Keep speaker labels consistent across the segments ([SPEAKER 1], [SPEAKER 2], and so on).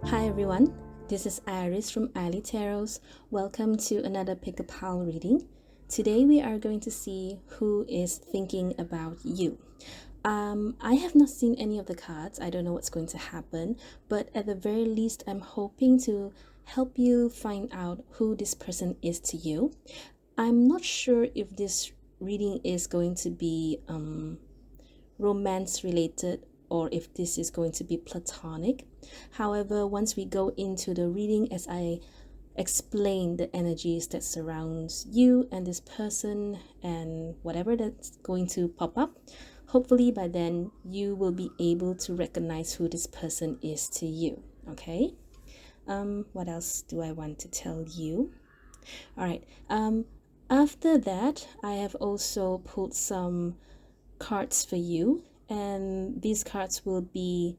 [SPEAKER 1] Hi everyone, this is Iris from ilee Tarots. Welcome to another Pick a Pal reading. Today we are going to see who is thinking about you. I have not seen any of the cards. I don't know what's going to happen, but at the very least, I'm hoping to help you find out who this person is to you. I'm not sure if this reading is going to be romance related or if this is going to be platonic. However, once we go into the reading, as I explain the energies that surrounds you and this person and whatever that's going to pop up, hopefully by then you will be able to recognize who this person is to you. Okay, what else do I want to tell you? All right, after that I have also pulled some cards for you, and these cards will be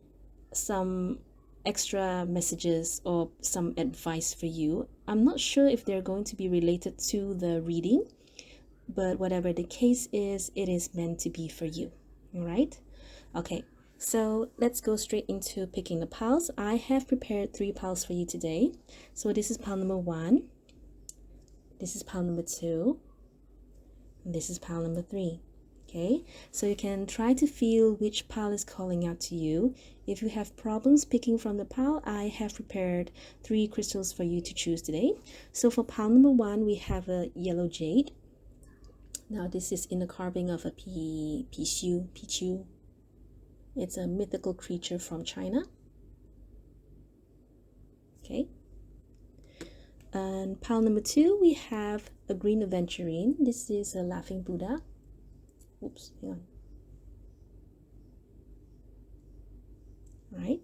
[SPEAKER 1] some extra messages or some advice for you. I'm not sure if they're going to be related to the reading, but whatever the case is, it is meant to be for you. All right, okay, so let's go straight into picking the piles. I have prepared 3 piles for you today. So this is pile number 1, this is pile number 2, and this is pile number 3. Okay, so you can try to feel which pile is calling out to you. If you have problems picking from the pile, I have prepared 3 crystals for you to choose today. So for pile number 1, we have a yellow jade. Now this is in the carving of a pichu. It's a mythical creature from China. Okay. And pile number 2, we have a green aventurine. This is a laughing Buddha. Oops, hang on. Right.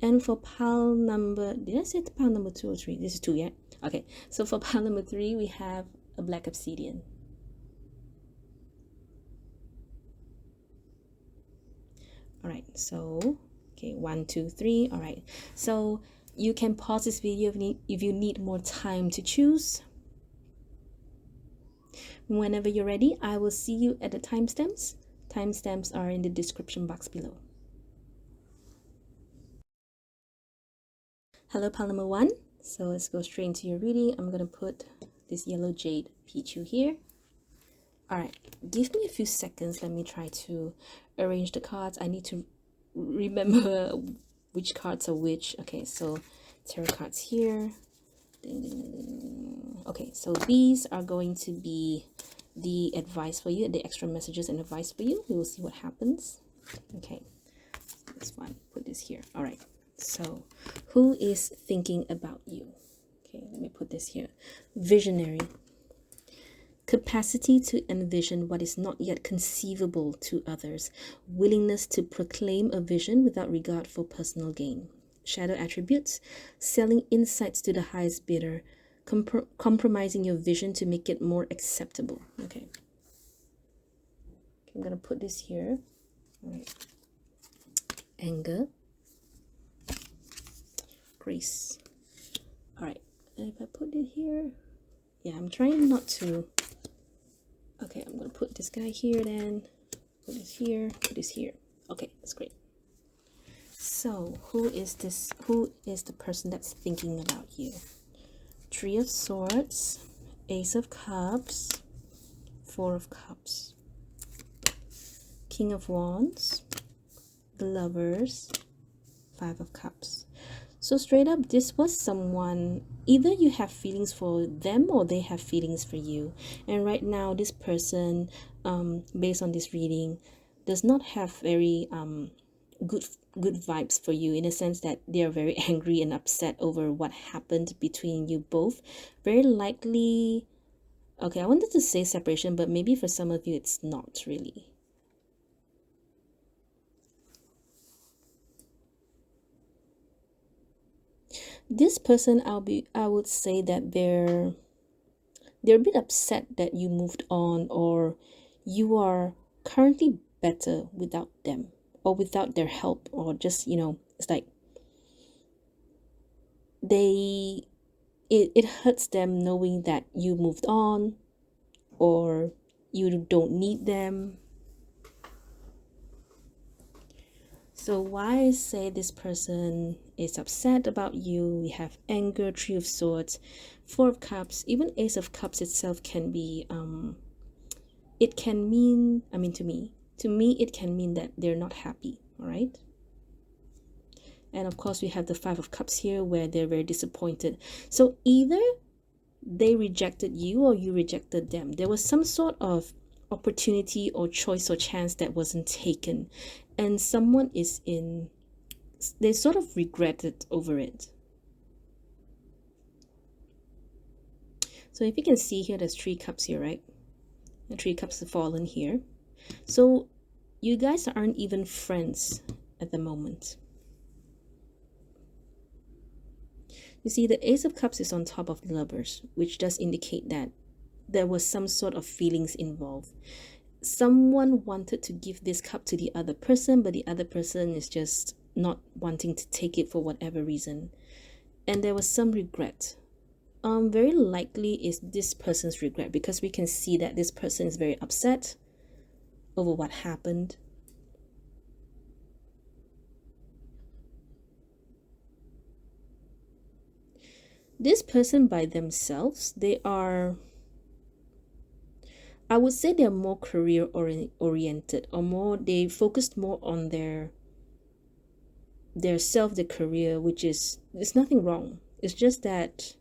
[SPEAKER 1] And for pile number, did I say pile number 2 or 3? This is 2, yeah? Okay, so for pile number 3, we have a black obsidian. All right, so, okay, 1, 2, 3. All right, so you can pause this video if you need more time to choose. Whenever you're ready, I will see you at the timestamps. Timestamps are in the description box below. Hello, pile number 1. So let's go straight into your reading. I'm gonna put this yellow jade pichu here. All right, give me a few seconds. Let me try to arrange the cards. I need to remember which cards are which. Okay, so tarot cards here. Ding, ding, ding, ding. Okay, so these are going to be the advice for you, the extra messages and advice for you. We will see what happens. Okay, this one, put this here. All right, so who is thinking about you? Okay, let me put this here. Visionary. Capacity to envision what is not yet conceivable to others. Willingness to proclaim a vision without regard for personal gain. Shadow attributes. Selling insights to the highest bidder. Compromising your vision to make it more acceptable. Okay. I'm going to put this here. All right. Anger. Grace. All right. And if I put it here, yeah, I'm trying not to. Okay, I'm gonna put this guy here then. Put this here, put this here. Okay, that's great. So who is this? Who is the person that's thinking about you? 3 of Swords, Ace of Cups, 4 of Cups, King of Wands, the Lovers, 5 of Cups. So straight up, this was someone, either you have feelings for them or they have feelings for you. And right now, this person, based on this reading, does not have very good vibes for you, in a sense that they are very angry and upset over what happened between you both. Very likely, okay, I wanted to say separation, but maybe for some of you, it's not really. This person, I would say that they're a bit upset that you moved on, or you are currently better without them or without their help, or just, you know, it's like it hurts them knowing that you moved on or you don't need them. So why I say this person is upset about you? We have anger, Three of Swords, Four of Cups, even Ace of Cups itself can be it can mean, I mean, to me it can mean that they're not happy. All right. And of course we have the Five of Cups here where they're very disappointed. So either they rejected you or you rejected them. There was some sort of opportunity or choice or chance that wasn't taken, and someone is in, they sort of regretted over it. So if you can see here, there's Three Cups here, right? The Three Cups have fallen here. So you guys aren't even friends at the moment. You see, the Ace of Cups is on top of the Lovers, which does indicate that there was some sort of feelings involved. Someone wanted to give this cup to the other person, but the other person is just not wanting to take it for whatever reason. And there was some regret. Very likely is this person's regret, because we can see that this person is very upset over what happened. This person by themselves, they are, I would say they're more career oriented, or more, they focused more on their self, their career, which is, there's nothing wrong. It's just that,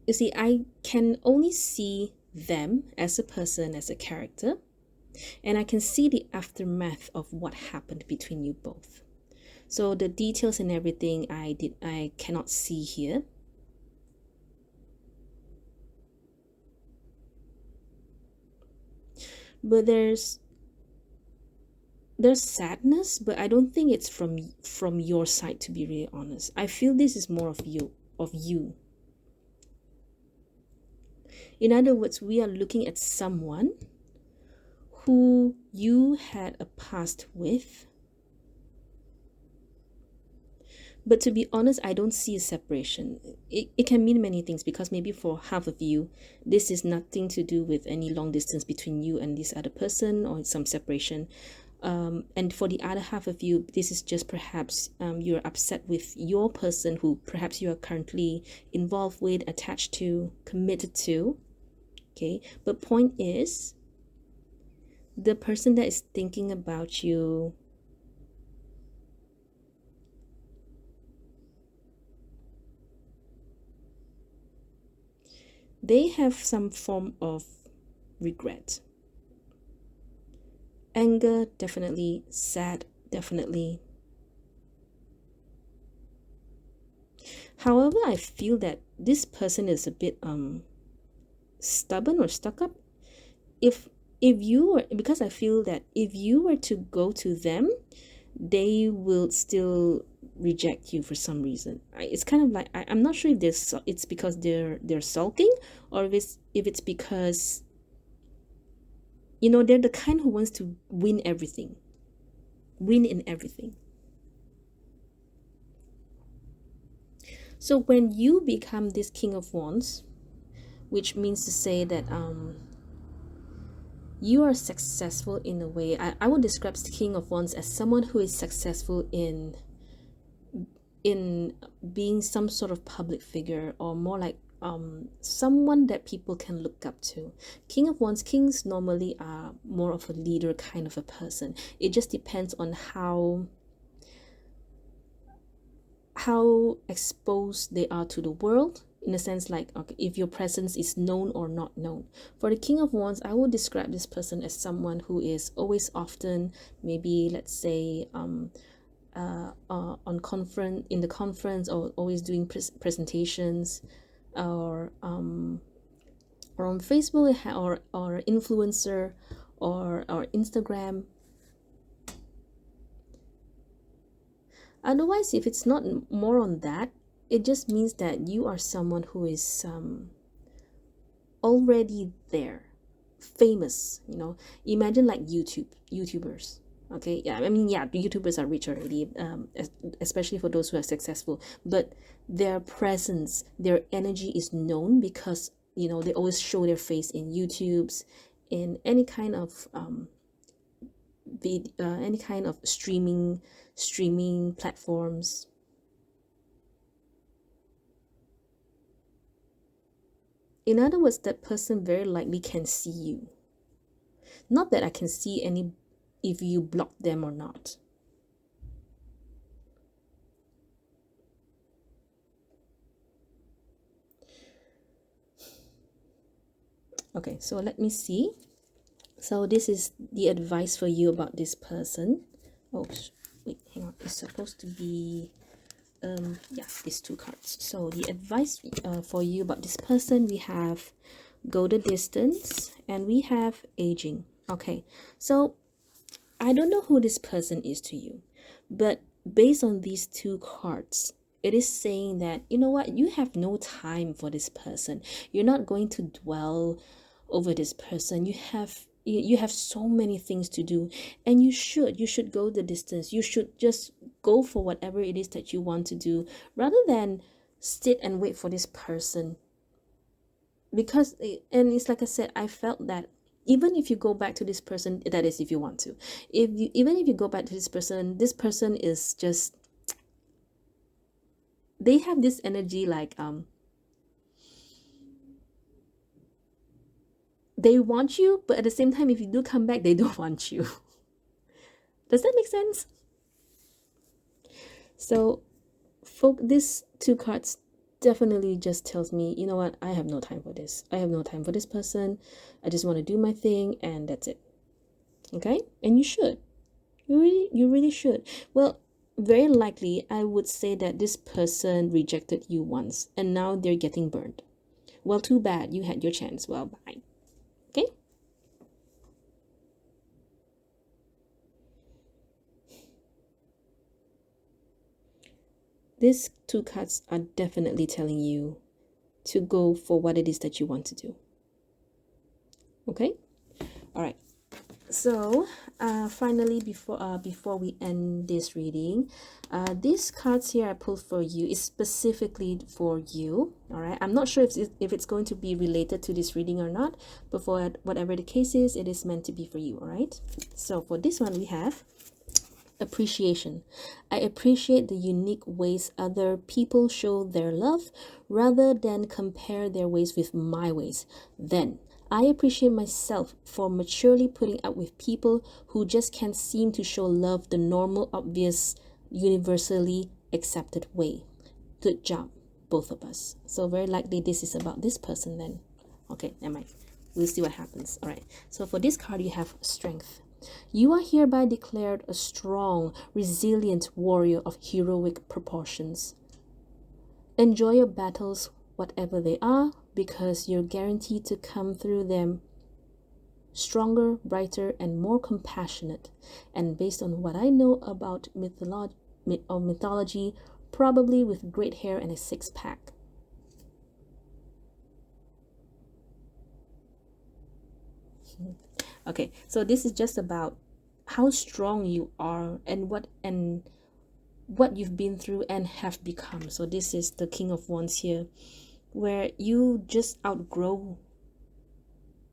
[SPEAKER 1] you see, I can only see them as a person, as a character, and I can see the aftermath of what happened between you both. So the details and everything I cannot see here. But there's sadness, but I don't think it's from your side, to be really honest. I feel this is more of you. In other words, we are looking at someone who you had a past with. But to be honest, I don't see a separation. It can mean many things, because maybe for half of you, this is nothing to do with any long distance between you and this other person, or some separation. And for the other half of you, this is just perhaps you're upset with your person who perhaps you are currently involved with, attached to, committed to. Okay, but point is, the person that is thinking about you, they have some form of regret. Anger, definitely. Sad, definitely. However, I feel that this person is a bit stubborn or stuck up. If you were, because I feel that if you were to go to them, they will still reject you for some reason. It's kind of like, I'm not sure if it's because they're sulking, or if it's because, you know, they're the kind who wants to win in everything. So when you become this King of Wands, which means to say that you are successful in a way. I would describe the King of Wands as someone who is successful in being some sort of public figure, or more like someone that people can look up to. King of Wands, kings normally are more of a leader kind of a person. It just depends on how exposed they are to the world, in a sense, like, okay, if your presence is known or not known. For the King of Wands, I would describe this person as someone who is always, often, maybe let's say on in the conference, or always doing presentations, or on Facebook, or influencer, or Instagram. Otherwise, if it's not more on that, it just means that you are someone who is already there, famous. You know, imagine like YouTubers. Okay, yeah, I mean, yeah, YouTubers are rich already, especially for those who are successful. But their presence, their energy is known, because, you know, they always show their face in YouTubes, in any kind of any kind of streaming platforms. In other words, that person very likely can see you. Not that I can see any if you block them or not. Okay, so let me see. So this is the advice for you about this person. Oh, wait, hang on. It's supposed to be yeah, these two cards. So the advice for you about this person, we have go the distance and we have aging. Okay, so I don't know who this person is to you, but based on these two cards, it is saying that, you know what, you have no time for this person. You're not going to dwell over this person. You have so many things to do, and you should go the distance. You should just go for whatever it is that you want to do, rather than sit and wait for this person. Because and it's like I said, I felt that even if you go back to this person, that is if you want to, even if you go back to this person is just, they have this energy like they want you, but at the same time, if you do come back, they don't want you. Does that make sense? So these two cards definitely just tells me, you know what, I have no time for this. I have no time for this person. I just want to do my thing, and that's it. Okay? And you should. You really should. Well, very likely I would say that this person rejected you once and now they're getting burned. Well, too bad. You had your chance. Well, bye. Okay? These two cards are definitely telling you to go for what it is that you want to do. Okay? All right. So finally, before we end this reading, these cards here I pulled for you is specifically for you. All right, I'm not sure if it's going to be related to this reading or not, but for whatever the case is, it is meant to be for you. All right, so for this one we have appreciation. I appreciate the unique ways other people show their love rather than compare their ways with my ways. Then I appreciate myself for maturely putting up with people who just can't seem to show love the normal, obvious, universally accepted way. Good job, both of us. So very likely this is about this person then. Okay, never mind. We'll see what happens. All right. So for this card, you have strength. You are hereby declared a strong, resilient warrior of heroic proportions. Enjoy your battles, whatever they are, because you're guaranteed to come through them stronger, brighter, and more compassionate. And based on what I know about mythology, probably with great hair and a six-pack. Okay, so this is just about how strong you are and what you've been through and have become. So this is the King of Wands here, where you just outgrow,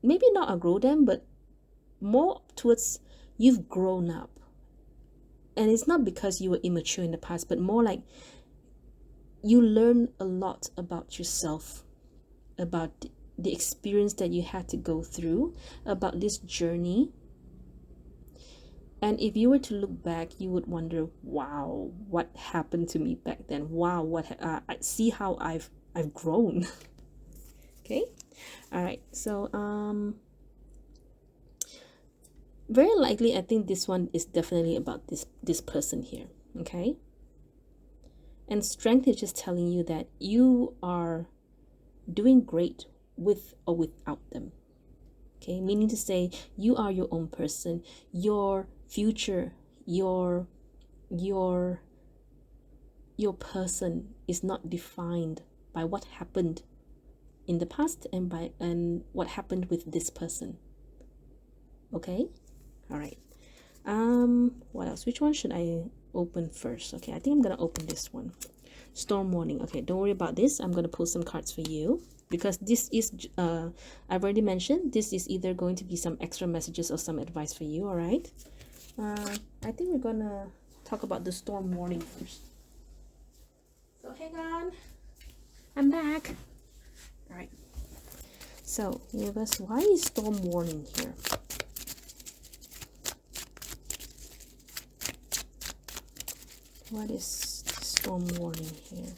[SPEAKER 1] maybe not outgrow them, but more towards you've grown up. And it's not because you were immature in the past, but more like you learn a lot about yourself, about the experience that you had to go through, about this journey. And if you were to look back, you would wonder, wow, what happened to me back then? Wow, I see how I've grown. Okay, all right. So very likely, I think this one is definitely about this person here. Okay, and strength is just telling you that you are doing great with or without them. Okay, meaning to say you are your own person. Your future, your person is not defined by what happened in the past and what happened with this person. Okay, all right. What else? Which one should I open first? Okay, I think I'm gonna open this one. Storm warning. Okay, don't worry about this. I'm gonna pull some cards for you, because this is I've already mentioned this is either going to be some extra messages or some advice for you. All right, I think we're gonna talk about the storm warning first. So hang on, I'm back. All right. So, universe, why is storm warning here? What is storm warning here?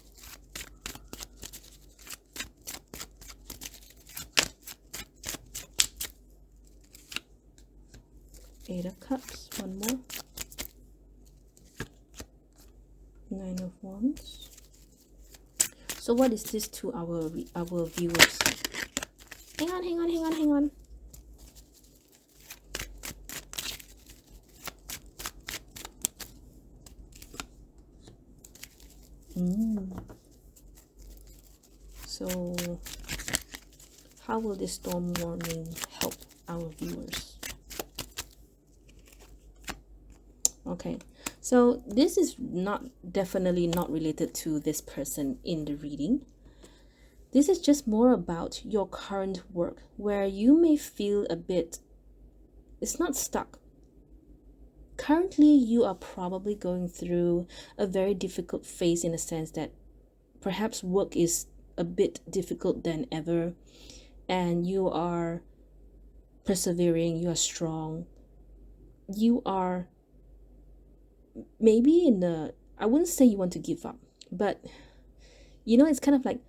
[SPEAKER 1] Eight of Cups, one more. Nine of Wands. So what is this to our viewers? Hang on. So how will this storm warning help our viewers? Okay, so this is definitely not related to this person in the reading. This is just more about your current work, where you may feel a bit, it's not stuck. Currently, you are probably going through a very difficult phase, in a sense that perhaps work is a bit difficult than ever, and you are persevering, you are strong, you are maybe in the, I wouldn't say you want to give up, but you know, it's kind of like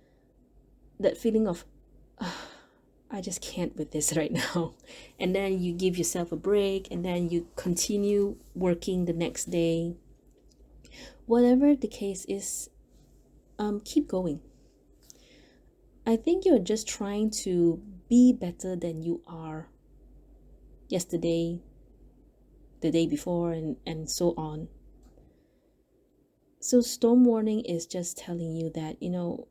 [SPEAKER 1] that feeling of I just can't with this right now, and then you give yourself a break, and then you continue working the next day. Whatever the case is, keep going. I think you're just trying to be better than you are yesterday, the day before, and so on. So storm warning is just telling you that, you know,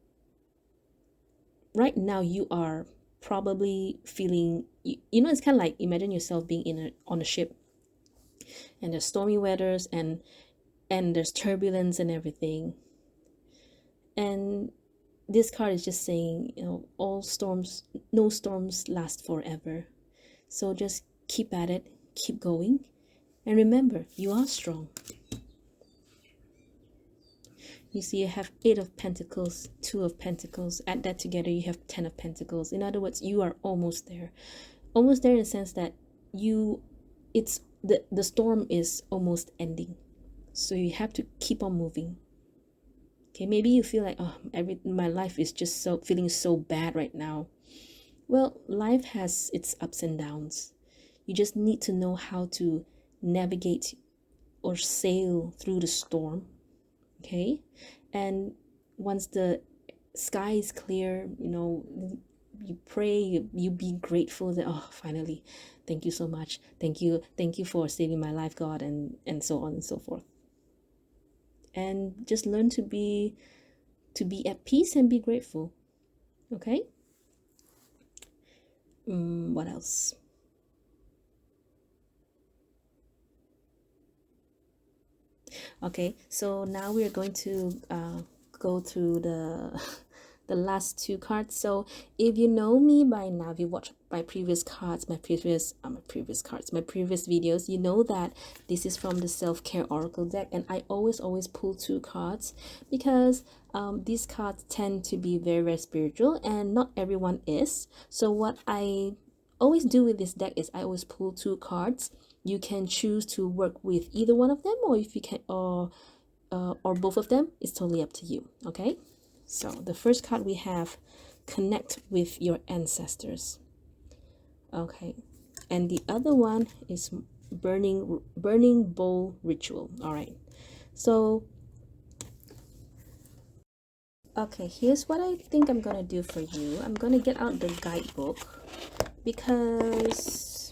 [SPEAKER 1] right now you are probably feeling, you know, it's kind of like, imagine yourself being on a ship, and there's stormy weathers, and there's turbulence and everything, and this card is just saying, you know, no storms last forever. So just keep at it, keep going, and remember, you are strong. You see, you have 8 of Pentacles, 2 of Pentacles. Add that together, you have 10 of Pentacles. In other words, you are almost there. Almost there in the sense that the storm is almost ending. So you have to keep on moving. Okay, maybe you feel like, oh, my life is just feeling so bad right now. Well, life has its ups and downs. You just need to know how to navigate or sail through the storm. Okay, and once the sky is clear, you know, you pray, you be grateful that, oh, finally, thank you so much, thank you for saving my life, God, and so on and so forth. And just learn to be at peace and be grateful. Okay. What else? Okay, so now we're going to go through the the last 2 cards. So if you know me by now, if you watch my previous cards, my previous videos, you know that this is from the self-care oracle deck, and I always pull 2 cards because these cards tend to be very, very spiritual, and not everyone is. So what I always do with this deck is I always pull 2 cards. You can choose to work with either one of them, or if you can, or both of them. It's totally up to you. Okay, so the first card we have, connect with your ancestors. Okay, and the other one is burning bowl ritual. All right, so okay, here's what I think I'm gonna do for you. I'm gonna get out the guidebook because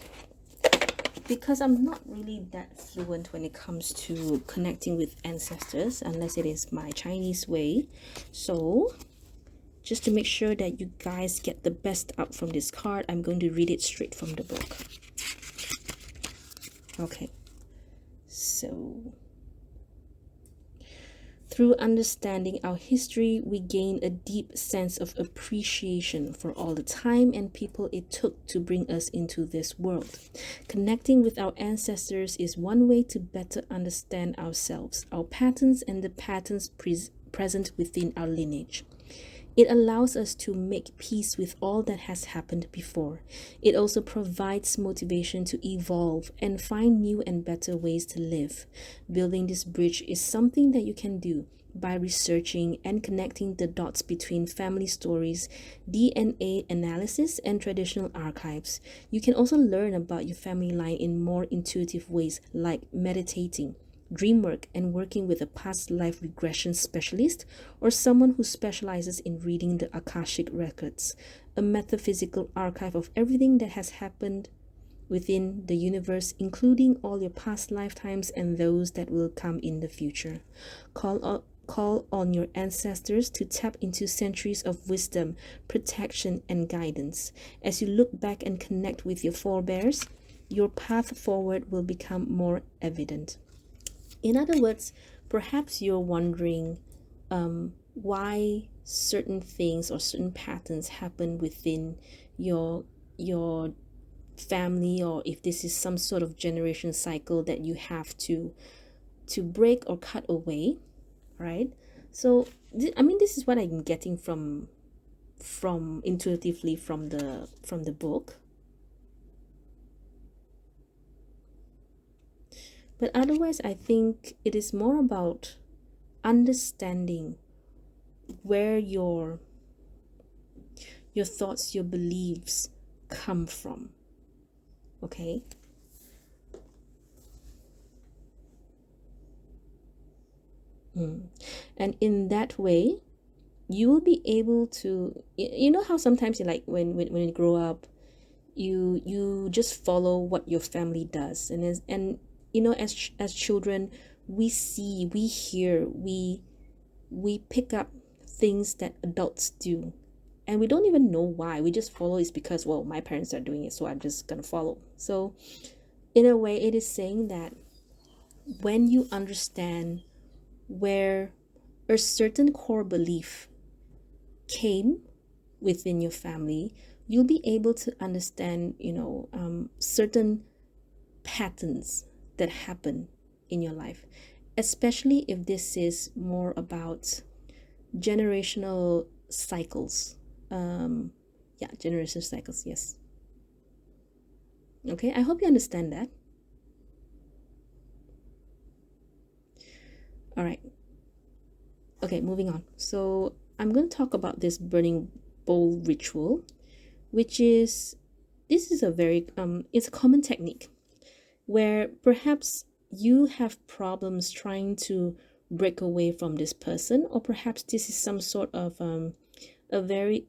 [SPEAKER 1] I'm not really that fluent when it comes to connecting with ancestors, unless it is my Chinese way. So just to make sure that you guys get the best out from this card, I'm going to read it straight from the book. Okay, so Through understanding our history, we gain a deep sense of appreciation for all the time and people it took to bring us into this world. Connecting with our ancestors is one way to better understand ourselves, our patterns, and the patterns present within our lineage. It allows us to make peace with all that has happened before. It also provides motivation to evolve and find new and better ways to live. Building this bridge is something that you can do by researching and connecting the dots between family stories, DNA analysis, and traditional archives. You can also learn about your family line in more intuitive ways like meditating, dream work, and working with a past life regression specialist or someone who specializes in reading the Akashic records, a metaphysical archive of everything that has happened within the universe, including all your past lifetimes and those that will come in the future. Call on your ancestors to tap into centuries of wisdom, protection, and guidance. As you look back and connect with your forebears, your path forward will become more evident. In other words, perhaps you're wondering why certain things or certain patterns happen within your family, or if this is some sort of generation cycle that you have to break or cut away, right? So I mean, this is what I'm getting from intuitively from the book. But otherwise, I think it is more about understanding where your thoughts, your beliefs come from. Okay? And in that way, you will be able to, you know how sometimes you like when you grow up, you just follow what your family does, and you know, as children, we see, we hear, we pick up things that adults do, and we don't even know why. We just follow. It's because, well, my parents are doing it, so I'm just gonna follow. So in a way, it is saying that when you understand where a certain core belief came within your family, you'll be able to understand, certain patterns that happen in your life, especially if this is more about generational cycles. Yeah, generational cycles, yes. Okay, I hope you understand that. All right. Okay, moving on. So I'm going to talk about this burning bowl ritual, which is, this is a very it's a common technique where perhaps you have problems trying to break away from this person, or perhaps this is some sort of a very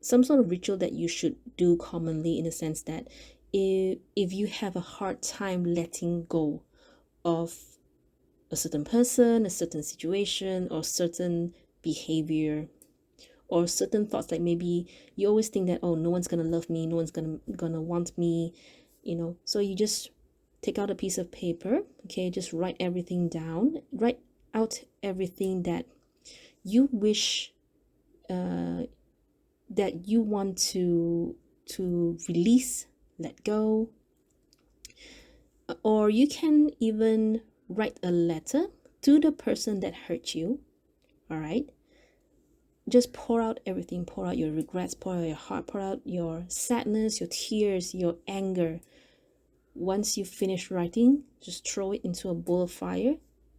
[SPEAKER 1] some sort of ritual that you should do commonly, in the sense that if you have a hard time letting go of a certain person, a certain situation, or certain behavior, or certain thoughts, like maybe you always think that, oh, no one's gonna love me, no one's gonna want me, so you just take out a piece of paper. Okay, just write everything down. Write out everything that you wish, that you want to release, let go. Or you can even write a letter to the person that hurt you. All right, just pour out everything. Pour out your regrets, pour out your heart, pour out your sadness, your tears, your anger. Once you finish writing, just throw it into a bowl of fire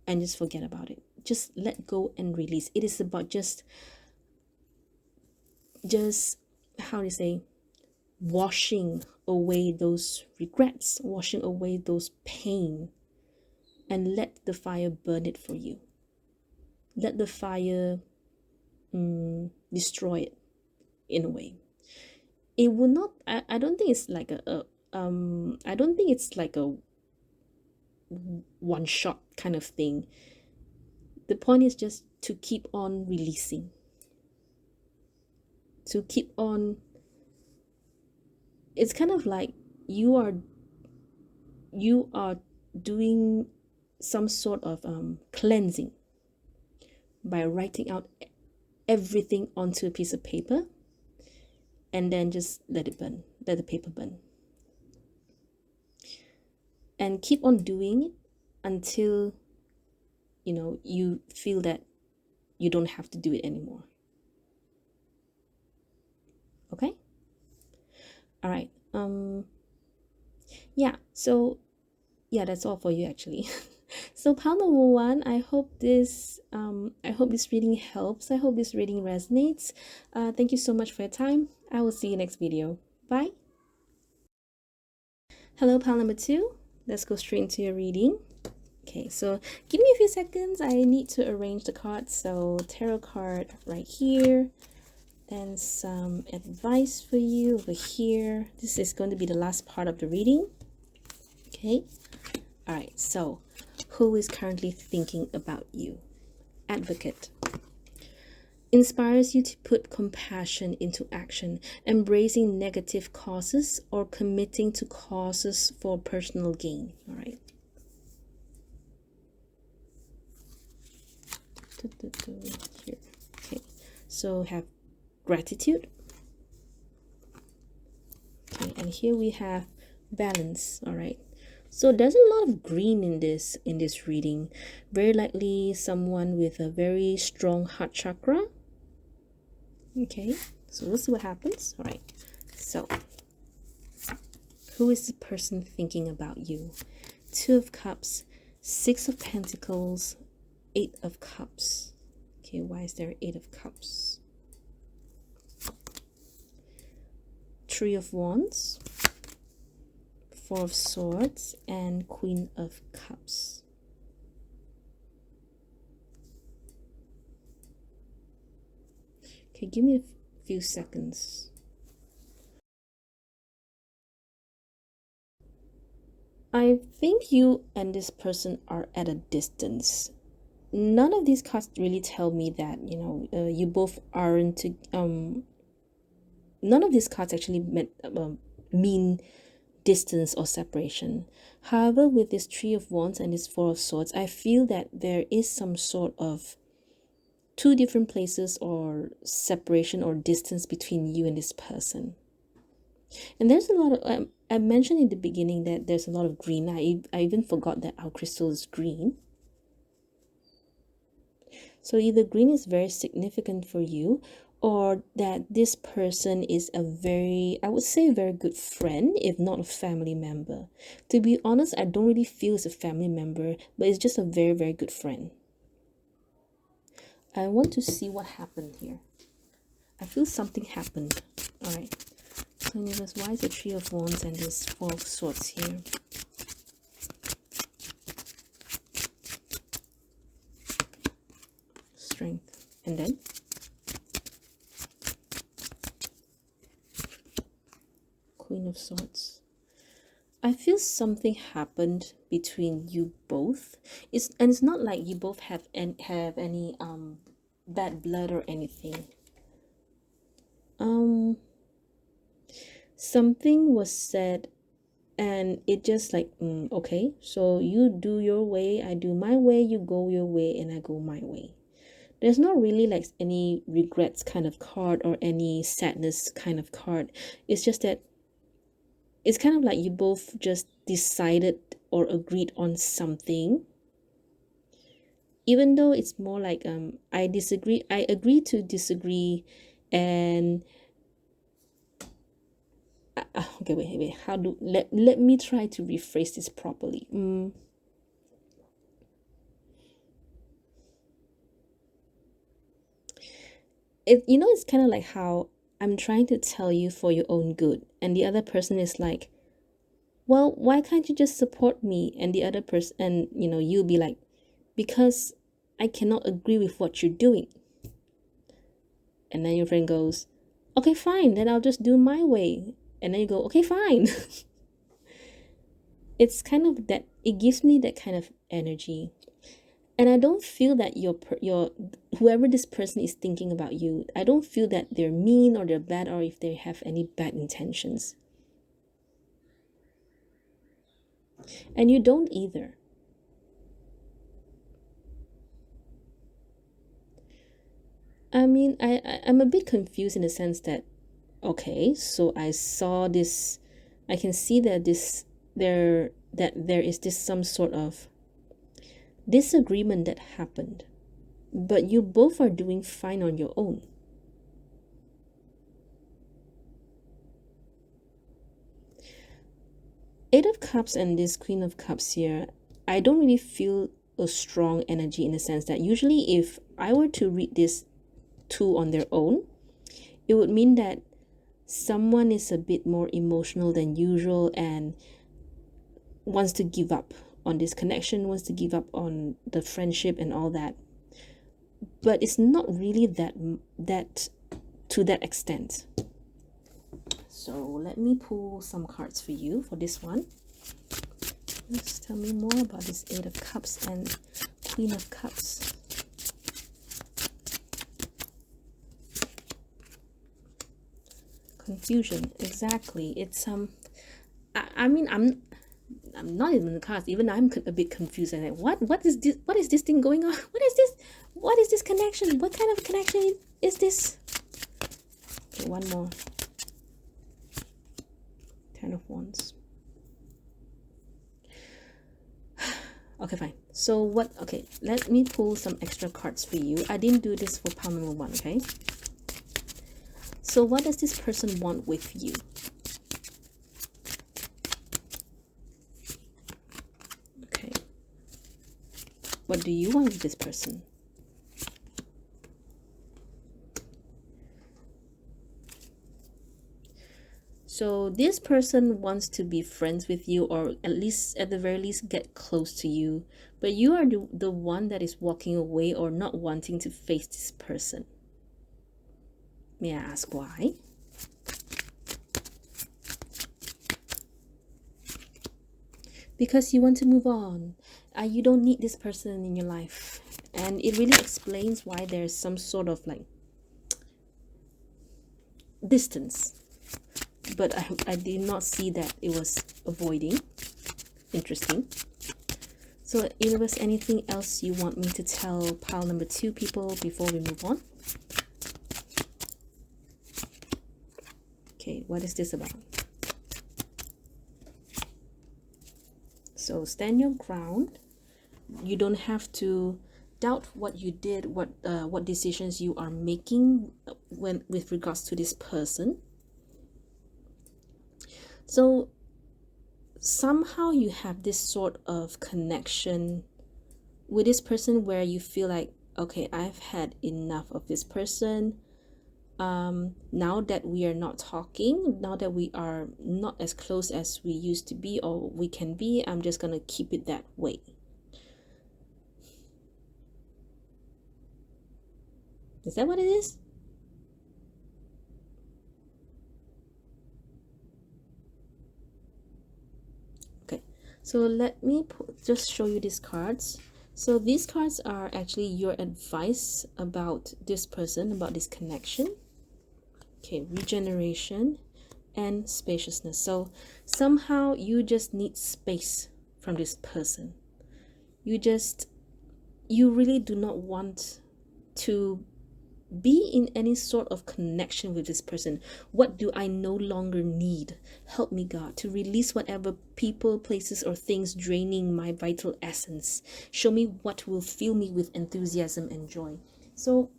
[SPEAKER 1] and just forget about it. Just let go and release. It is about just how do you say, washing away those regrets, washing away those pain, and let the fire burn it for you. Let the fire destroy it in a way. It will not, I don't think it's like I don't think it's like a one shot kind of thing. The point is just to keep on releasing, to keep on. It's kind of like you are doing some sort of cleansing. by writing out everything onto a piece of paper and then just let it burn, let the paper burn. And keep on doing it until, you know, you feel that you don't have to do it anymore. Okay? All right. Yeah, so yeah, that's all for you actually. So pile number one, I hope this reading helps. I hope this reading resonates. Thank you so much for your time. I will see you next video. Bye. Hello, pile number two. Let's go straight into your reading. Okay, so give me a few seconds. I need to arrange the cards. So tarot card right here, and some advice for you over here. This is going to be the last part of the reading. Okay. All right, so who is currently thinking about you? Advocate. Inspires you to put compassion into action, embracing negative causes or committing to causes for personal gain. All right. Here. Okay, so have gratitude. Okay, and here we have balance. All right. So there's a lot of green in this reading. Very likely someone with a very strong heart chakra. Okay, so we'll see what happens. All right, so who is the person thinking about you? Two of Cups, Six of Pentacles, Eight of Cups. Okay, why is there Eight of Cups? Three of Wands, Four of Swords, and Queen of Cups. Okay, give me a few seconds. I think you and this person are at a distance. None of these cards really tell me that, you know, you both aren't, none of these cards actually mean distance or separation. However, with this Three of Wands and this Four of Swords, I feel that there is some sort of two different places or separation or distance between you and this person. And there's a lot of, I mentioned in the beginning that there's a lot of green. I even forgot that our crystal is green. So either green is very significant for you, or that this person is a very, I would say, a very good friend, if not a family member. To be honest, I don't really feel it's a family member, but it's just a very, very good friend. I want to see what happened here. I feel something happened. All right. So universe, why is the Three of Wands and this Four of Swords here? Strength. And then Queen of Swords. I feel something happened between you both. It's not like you both have any bad blood or anything. Something was said and it just like, okay, so you do your way, I do my way, you go your way, and I go my way. There's not really like any regrets kind of card or any sadness kind of card. It's just that it's kind of like you both just decided or agreed on something, even though it's more like I agree to disagree. And okay, wait, how do let me try to rephrase this properly. It's kind of like how I'm trying to tell you for your own good, and the other person is like, well, why can't you just support me? And the other person, and you'll be like, because I cannot agree with what you're doing. And then your friend goes, okay, fine, then I'll just do my way. And then you go, okay, fine. It's kind of that, it gives me that kind of energy. And I don't feel that your whoever this person is thinking about you, I don't feel that they're mean or they're bad or if they have any bad intentions. And you don't either. I mean, I'm a bit confused in the sense that, okay, so I saw this, I can see that there is this some sort of disagreement that happened, but you both are doing fine on your own. Eight of Cups and this Queen of Cups here, I don't really feel a strong energy in the sense that usually if I were to read this two on their own, it would mean that someone is a bit more emotional than usual and wants to give up on this connection, wants to give up on the friendship and all that. But it's not really that to that extent. So let me pull some cards for you for this one. Just tell me more about this Eight of Cups and Queen of Cups. Confusion, exactly. It's I mean, I'm not even in the cards. Even I'm a bit confused. I'm like, what is this? What is this thing going on? What is this? What is this connection? What kind of connection is this? Okay, one more. Ten of Wands. Okay, fine. So what? Okay, let me pull some extra cards for you. I didn't do this for pile number one. Okay. So what does this person want with you? Okay. What do you want with this person? So this person wants to be friends with you, or at the very least get close to you, but you are the one that is walking away or not wanting to face this person. May I ask why? Because you want to move on. You don't need this person in your life. And it really explains why there's some sort of like distance. But I did not see that it was avoiding. Interesting. So universe, anything else you want me to tell pile number two people before we move on? Okay, what is this about? So stand your ground. You don't have to doubt what you did, what decisions you are making with regards to this person. So somehow you have this sort of connection with this person where you feel like, okay, I've had enough of this person. Now that we are not talking, now that we are not as close as we used to be or we can be, I'm just gonna keep it that way. Is that what it is? Okay, so let me just show you these cards. So these cards are actually your advice about this person, about this connection. Okay, regeneration and spaciousness. So somehow you just need space from this person. You really do not want to be in any sort of connection with this person. What do I no longer need? Help me, God, to release whatever people, places, or things draining my vital essence. Show me what will fill me with enthusiasm and joy. So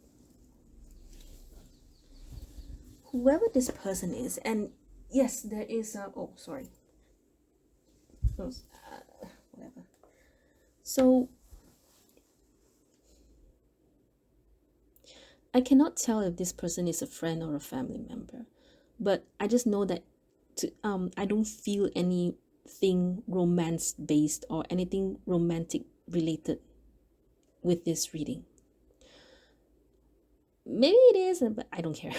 [SPEAKER 1] whoever this person is, and yes, there is a, oh, sorry. Whatever. So I cannot tell if this person is a friend or a family member, but I just know that I don't feel anything romance based or anything romantic related with this reading. Maybe it is, but I don't care.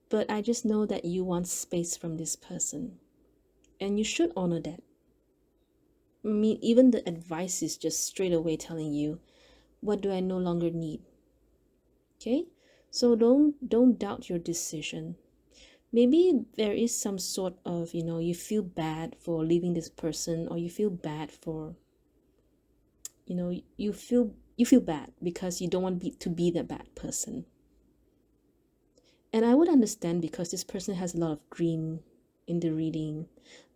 [SPEAKER 1] But I just know that you want space from this person, and you should honor that. I mean, even the advice is just straight away telling you, what do I no longer need? Okay, so don't doubt your decision. Maybe there is some sort of, you feel bad for leaving this person, or you feel bad for, you feel you feel bad because you don't want to be the bad person. And I would understand because this person has a lot of green in the reading.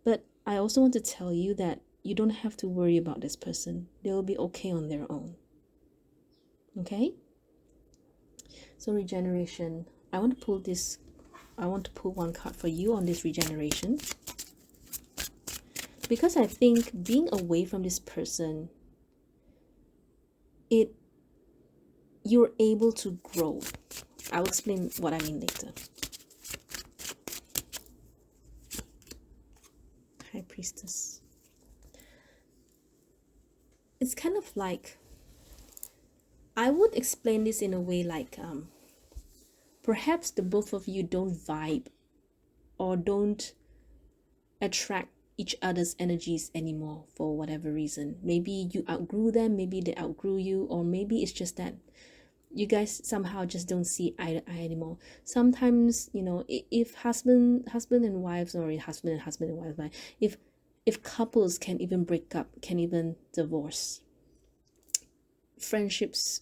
[SPEAKER 1] But I also want to tell you that you don't have to worry about this person. They'll be okay on their own. Okay? So regeneration. I want to pull one card for you on this regeneration. Because I think being away from this person, you're able to grow. I'll explain what I mean later. High Priestess. It's kind of like, I would explain this in a way like, perhaps the both of you don't vibe or don't attract each other's energies anymore for whatever reason. Maybe you outgrew them, maybe they outgrew you, or maybe it's just that you guys somehow just don't see eye to eye anymore. Sometimes, you know, if husband and wives, or husband and wife, but if couples can even break up, can even divorce, friendships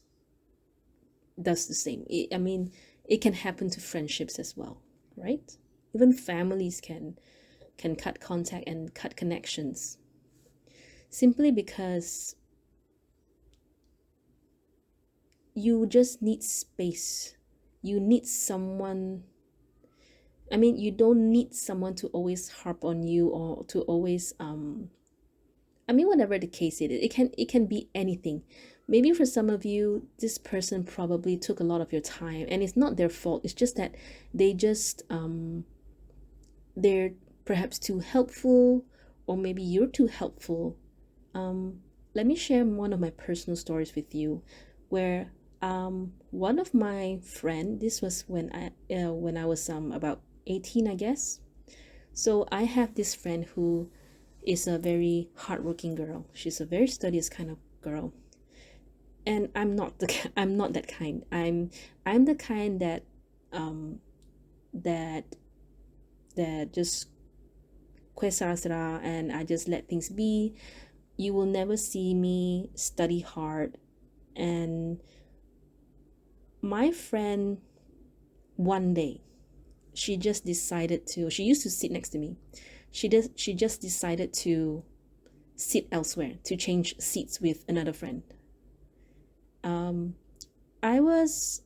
[SPEAKER 1] does the same. I mean, it can happen to friendships as well, right? Even families can cut contact and cut connections simply because you just need space. You need someone. I mean, you don't need someone to always harp on you or to always I mean, whatever the case it is, it can be anything. Maybe for some of you, this person probably took a lot of your time, and it's not their fault. It's just that they just they're perhaps too helpful, or maybe you're too helpful. Let me share one of my personal stories with you, where one of my friend, this was when I was about 18, I guess. So I have this friend who is a very hardworking girl. She's a very studious kind of girl, and I'm not that kind. I'm the kind that that just quesasra, and I just let things be. You will never see me study hard. And my friend, one day, she just decided to, she used to sit next to me. She just decided to sit elsewhere, to change seats with another friend. I was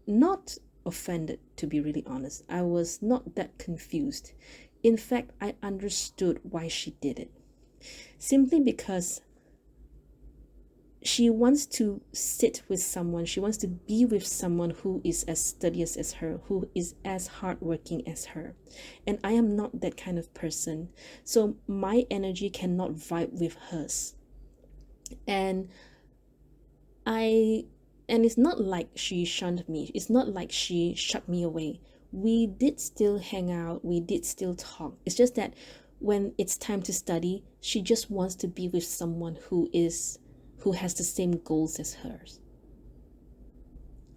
[SPEAKER 1] not offended, to be really honest. I was not that confused. In fact, I understood why she did it. Simply because she wants to sit with someone, she wants to be with someone who is as studious as her, who is as hardworking as her. And I am not that kind of person. So my energy cannot vibe with hers. And it's not like she shunned me. It's not like she shut me away. We did still hang out, we did still talk. It's just that when it's time to study, she just wants to be with someone who has the same goals as hers.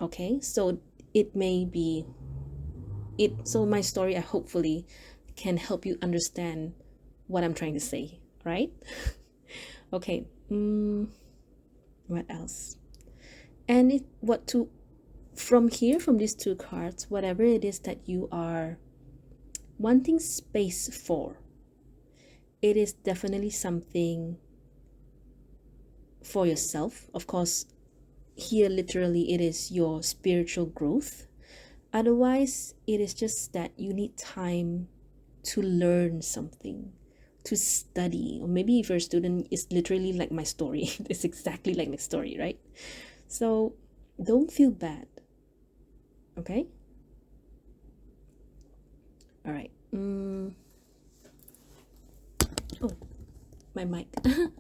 [SPEAKER 1] Okay, so it may be it. So my story, I hopefully can help you understand what I'm trying to say, right? Okay. What else? And from these two cards, whatever it is that you are wanting space for, it is definitely something for yourself. Of course, here literally it is your spiritual growth. Otherwise, it is just that you need time to learn something, to study. Or maybe if you're a student, it's literally like my story. It's exactly like my story, right? So don't feel bad. Okay? All right. Oh, my mic. All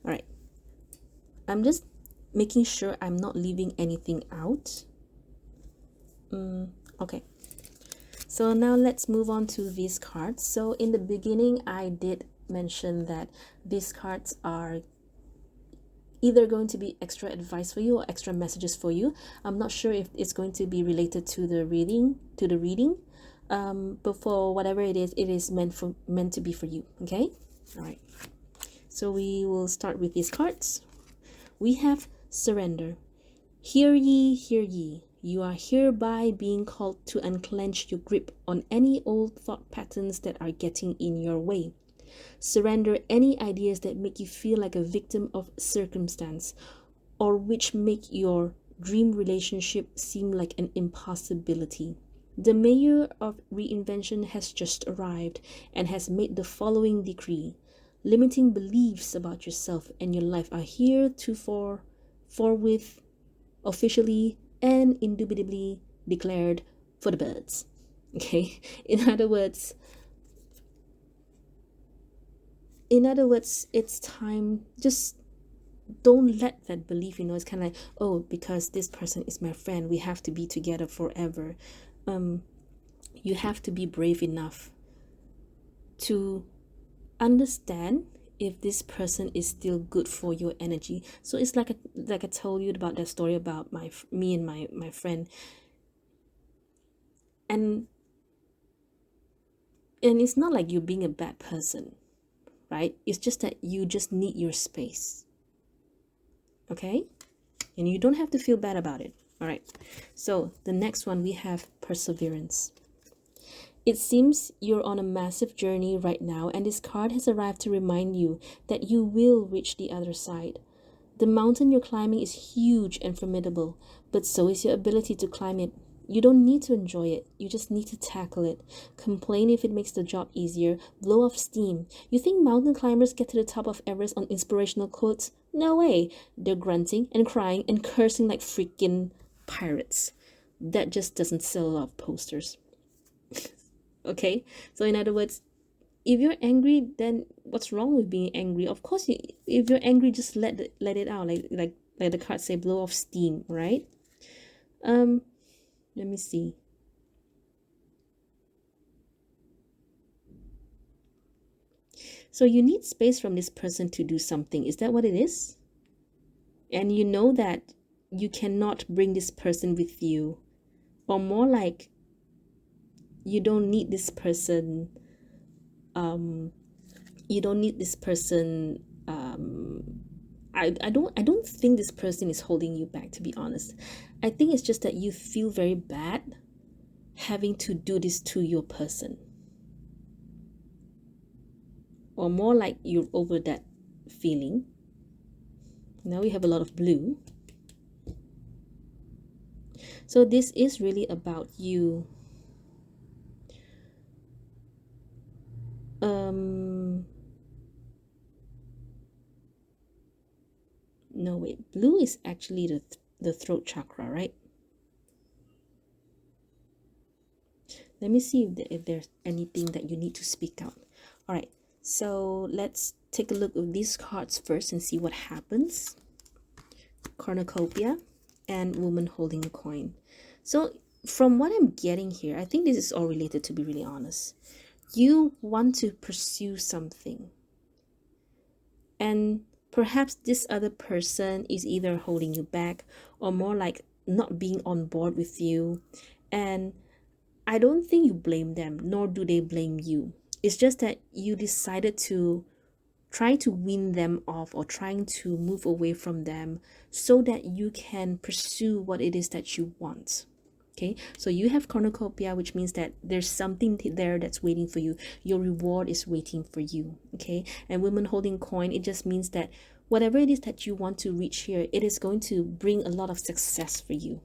[SPEAKER 1] right. I'm just making sure I'm not leaving anything out. Okay. So now let's move on to these cards. So in the beginning, I did mention that these cards are either going to be extra advice for you or extra messages for you. I'm not sure if it's going to be related to the reading, but for whatever it is meant to be for you. Okay. All right. So we will start with these cards. We have Surrender. Hear ye, hear ye. You are hereby being called to unclench your grip on any old thought patterns that are getting in your way. Surrender any ideas that make you feel like a victim of circumstance or which make your dream relationship seem like an impossibility. The mayor of reinvention has just arrived and has made the following decree. Limiting beliefs about yourself and your life are heretofore forthwith officially and indubitably declared for the birds. Okay? In other words, it's time. Just don't let that belief, it's kind of like, oh, because this person is my friend, we have to be together forever. You have to be brave enough to understand if this person is still good for your energy. So it's like I told you about that story about me and my friend, and it's not like you're being a bad person, right? It's just that you just need your space, okay? And you don't have to feel bad about it. All right, so the next one, we have perseverance. It seems you're on a massive journey right now, and this card has arrived to remind you that you will reach the other side. The mountain you're climbing is huge and formidable, but so is your ability to climb it. You don't need to enjoy it, you just need to tackle it. Complain if it makes the job easier, blow off steam. You think mountain climbers get to the top of Everest on inspirational quotes? No way. They're grunting and crying and cursing like freaking pirates. That just doesn't sell a lot of posters. Okay, so in other words, if you're angry, then what's wrong with being angry? Of course, if you're angry, just let it out, like the cards say, blow off steam, right? Let me see. So you need space from this person to do something. Is that what it is? And you know that you cannot bring this person with you, or more like you don't need this person. You don't need this person. I don't think this person is holding you back, to be honest. I think it's just that you feel very bad having to do this to your person, or more like you're over that feeling. Now we have a lot of blue. So this is really about you no wait, blue is actually the throat chakra, right? Let me see if there's anything that you need to speak out. All right, so let's take a look at these cards first and see what happens. Cornucopia and woman holding a coin. So from what I'm getting here, I think this is all related, to be really honest. You want to pursue something, and perhaps this other person is either holding you back or more like not being on board with you. And I don't think you blame them, nor do they blame you. It's just that you decided to try to win them off, or trying to move away from them so that you can pursue what it is that you want. Okay, so you have cornucopia, which means that there's something there that's waiting for you. Your reward is waiting for you. Okay, and women holding coin, it just means that whatever it is that you want to reach here, it is going to bring a lot of success for you.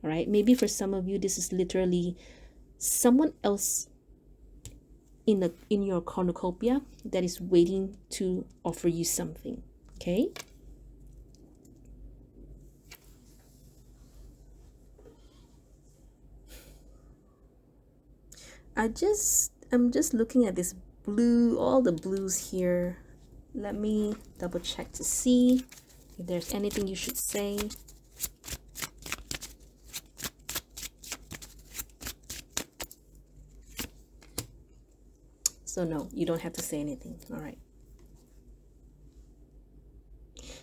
[SPEAKER 1] All right, maybe for some of you, this is literally someone else in your cornucopia that is waiting to offer you something. Okay, I'm just looking at this blue, all the blues here. Let me double check to see if there's anything you should say. So no, you don't have to say anything. All right.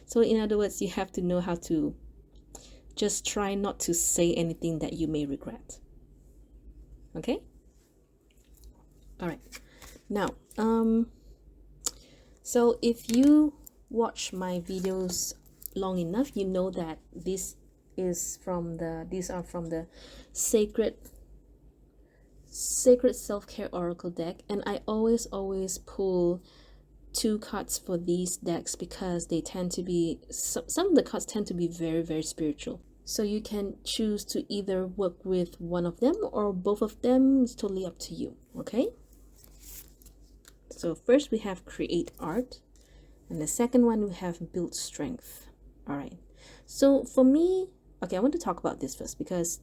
[SPEAKER 1] So in other words, you have to know how to just try not to say anything that you may regret. Okay? All right. Now, so if you watch my videos long enough, you know that these are from the sacred self-care oracle deck, and I always pull two cards for these decks because they tend to be some of the cards tend to be very spiritual. So you can choose to either work with one of them or both of them. It's totally up to you. Okay, so first we have create art, and the second one we have build strength. All right, so for me, okay, I want to talk about this first because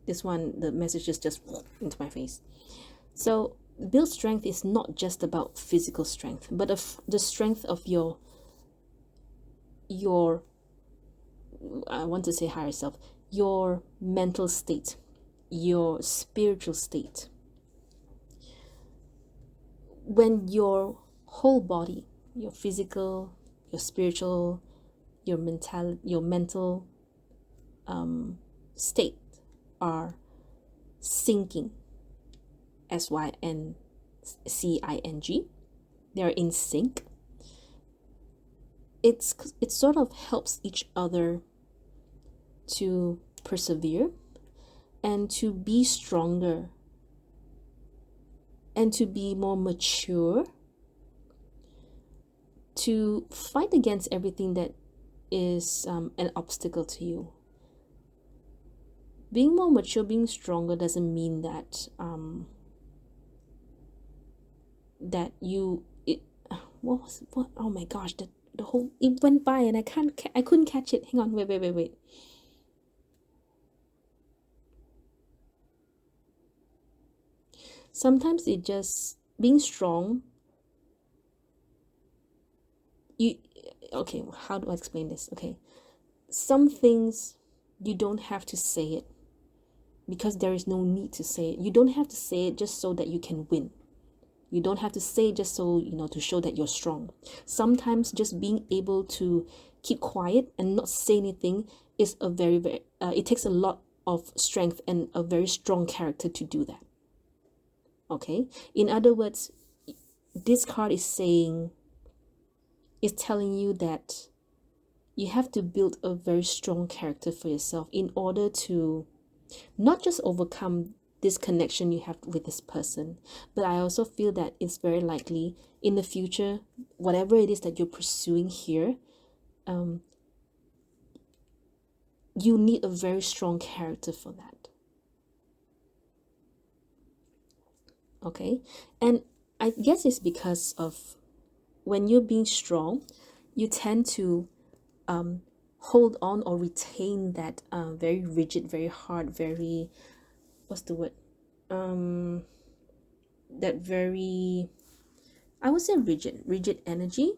[SPEAKER 1] this one, the message is just into my face. So build strength is not just about physical strength, but of the strength of your I want to say higher self, your mental state, your spiritual state. When your whole body, your physical, your spiritual, your mental state are syncing, SYNCing, they're in sync, it sort of helps each other to persevere and to be stronger and to be more mature, to fight against everything that is an obstacle to you. Being more mature, being stronger doesn't mean that that you what oh my gosh, the whole, it went by and I couldn't catch it. Hang on, wait. Sometimes it just being strong, okay, how do I explain this? Okay, some things you don't have to say it because there is no need to say it. You don't have to say it just so that you can win. You don't have to say it just so, to show that you're strong. Sometimes just being able to keep quiet and not say anything is a very it takes a lot of strength and a very strong character to do that. Okay, in other words, this card is telling you that you have to build a very strong character for yourself in order to not just overcome this connection you have with this person, but I also feel that it's very likely in the future, whatever it is that you're pursuing here, you need a very strong character for that. Okay, and I guess it's because of when you're being strong, you tend to hold on or retain that very rigid, very hard, very, what's the word, that very, I would say rigid energy.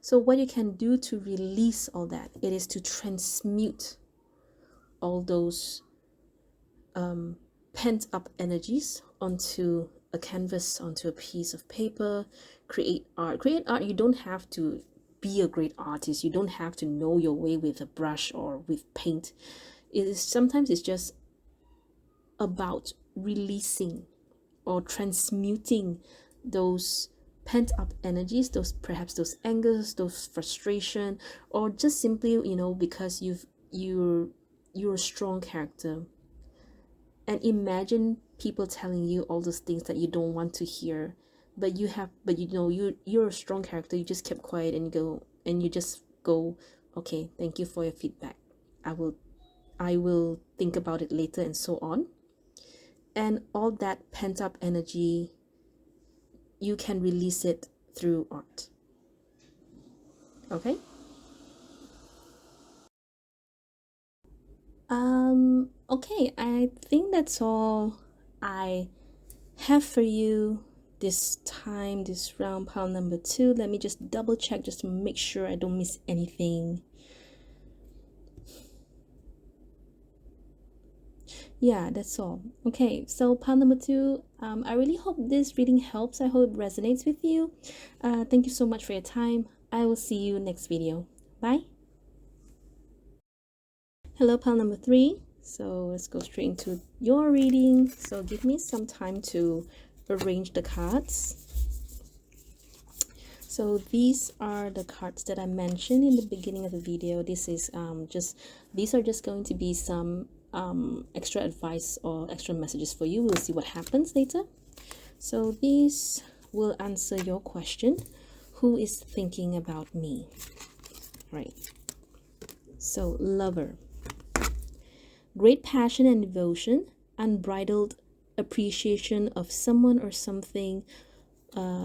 [SPEAKER 1] So what you can do to release all that, it is to transmute all those pent up energies onto a canvas, onto a piece of paper. Create art. You don't have to be a great artist. You don't have to know your way with a brush or with paint. Sometimes it's just about releasing or transmuting those pent up energies, perhaps those angers, those frustration, or just simply, because you're a strong character. And imagine people telling you all those things that you don't want to hear, but you're a strong character. You just kept quiet and you just go, okay, thank you for your feedback. I will think about it later, and so on. And all that pent up energy, you can release it through art. Okay? Okay, I think that's all I have for you this time, this round, pile number 2. Let me just double check just to make sure I don't miss anything. Yeah, that's all. Okay, so pile number 2, I really hope this reading helps. I hope it resonates with you. Thank you so much for your time. I will see you next video. Bye. Hello, pile number 3. So let's go straight into your reading. So give me some time to arrange the cards. So these are the cards that I mentioned in the beginning of the video. These are just going to be some extra advice or extra messages for you. We'll see what happens later. So these will answer your question. Who is thinking about me? Right. So lover. Great passion and devotion, unbridled appreciation of someone or something.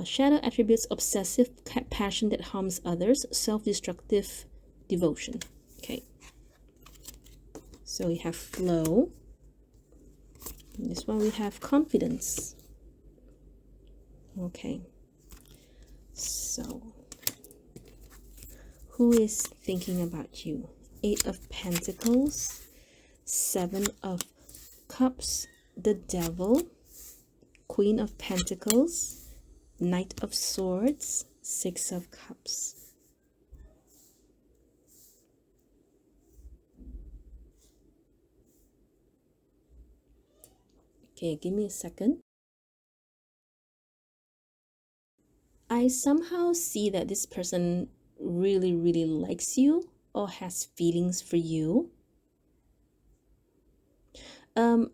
[SPEAKER 1] Shadow attributes: obsessive passion that harms others, self-destructive devotion. Okay. So we have flow. In this one we have confidence. Okay. So who is thinking about you? 8 of Pentacles, 7 of Cups, the Devil, Queen of Pentacles, Knight of Swords, 6 of Cups. Okay, give me a second. I somehow see that this person really, really likes you or has feelings for you.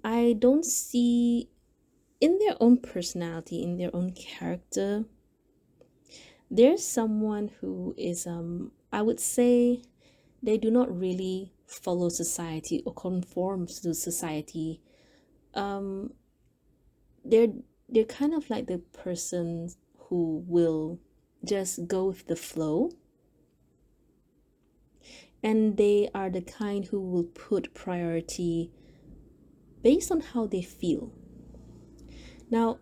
[SPEAKER 1] I don't see in their own personality, in their own character, there's someone who is, I would say, they do not really follow society or conform to society. They're kind of like the person who will just go with the flow, and they are the kind who will put priority based on how they feel. Now,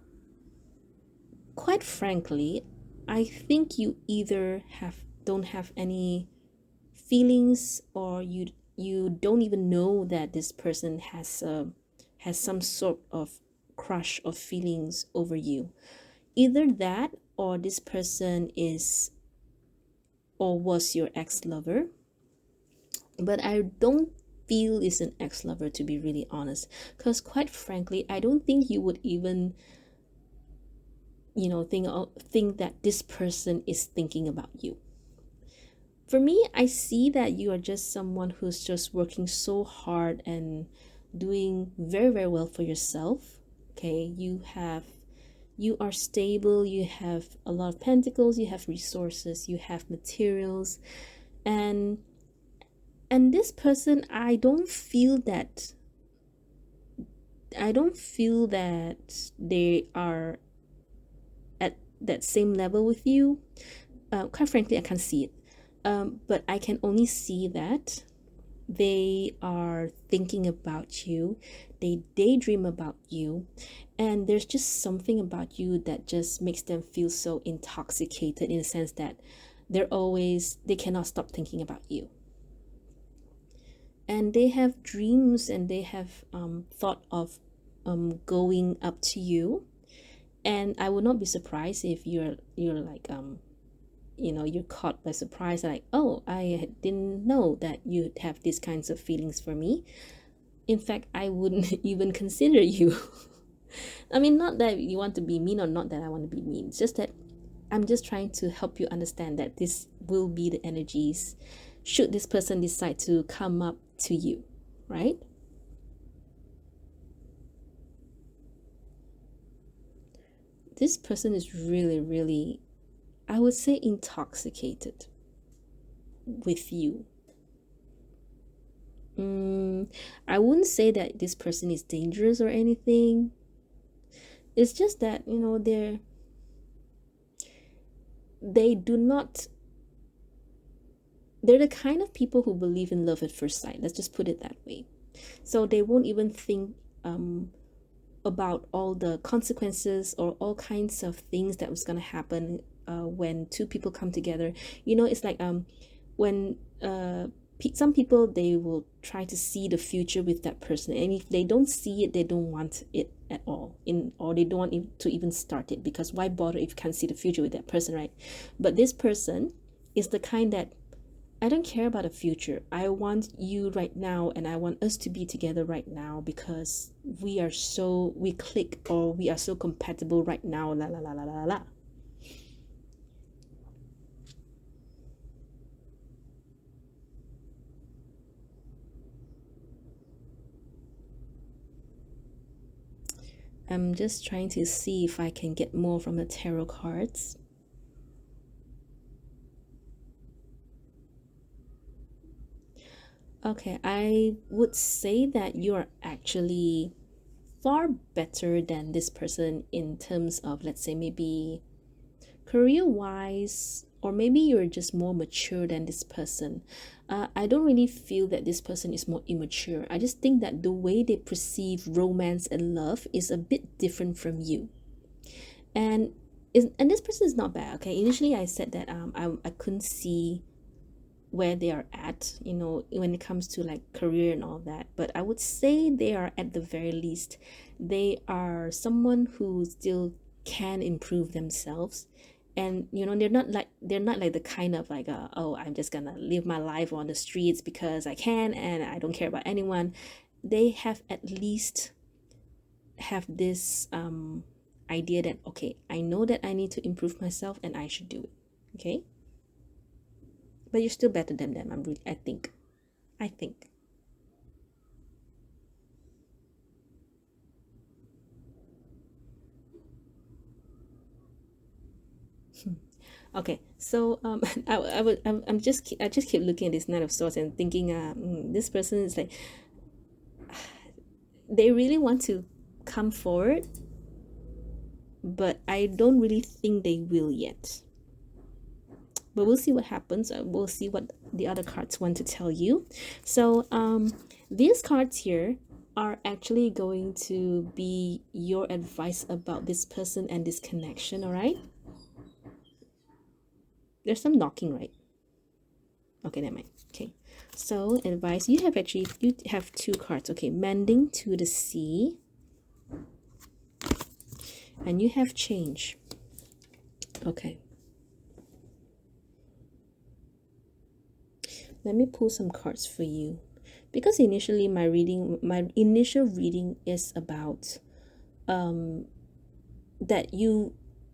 [SPEAKER 1] quite frankly, I think you either don't have any feelings, or you don't even know that this person has some sort of crush of feelings over you. Either that, or this person is or was your ex-lover. But I don't feel it's an ex-lover, to be really honest, because quite frankly, I don't think you would even think that this person is thinking about you. For me, I see that you are just someone who's just working so hard and doing very, very well for yourself. Okay, you are stable, you have a lot of pentacles, you have resources, you have materials, and this person, I don't feel that they are at that same level with you. Quite frankly, I can't see it. But I can only see that they are thinking about you, they daydream about you, and there's just something about you that just makes them feel so intoxicated, in a sense that they cannot stop thinking about you. And they have dreams, and they have thought of going up to you. And I would not be surprised if you're like you're caught by surprise, like, oh, I didn't know that you have these kinds of feelings for me. In fact, I wouldn't even consider you. I mean, not that you want to be mean, or not that I want to be mean. It's just that I'm just trying to help you understand that this will be the energies should this person decide to come up to you, right? This person is really, really, I would say, intoxicated with you. I wouldn't say that this person is dangerous or anything. It's just that, they're the kind of people who believe in love at first sight. Let's just put it that way. So they won't even think about all the consequences or all kinds of things that was going to happen when two people come together. It's like when some people, they will try to see the future with that person, and if they don't see it, they don't want it at all, or they don't want to even start it, because why bother if you can't see the future with that person, right? But this person is the kind that, I don't care about the future. I want you right now, and I want us to be together right now, because we click, or we are so compatible right now, la la la la la la. I'm just trying to see if I can get more from the tarot cards. Okay, I would say that you're actually far better than this person in terms of, let's say, maybe career wise, or maybe you're just more mature than this person. I don't really feel that this person is more immature. I just think that the way they perceive romance and love is a bit different from you. And this person is not bad. Okay, initially I said that I couldn't see where they are at, you know, when it comes to like career and all that, but I would say they are, at the very least, they are someone who still can improve themselves. And you know, they're not like the kind of like oh, I'm just gonna live my life on the streets because I can and I don't care about anyone. They have at least have this idea that, okay, I know that I need to improve myself and I should do it. Okay, but you're still better than them. I think. Okay, so I just keep looking at this Knight of Swords and thinking, this person is like, they really want to come forward, but I don't really think they will yet. But we'll see what happens. We'll see what the other cards want to tell you. So these cards here are actually going to be your advice about this person and this connection. All right, there's some knocking, right? Okay, never mind. Okay, so advice, you have two cards. Okay, mending to the sea, and you have change. Okay, let me pull some cards for you, because initially my initial reading is about that you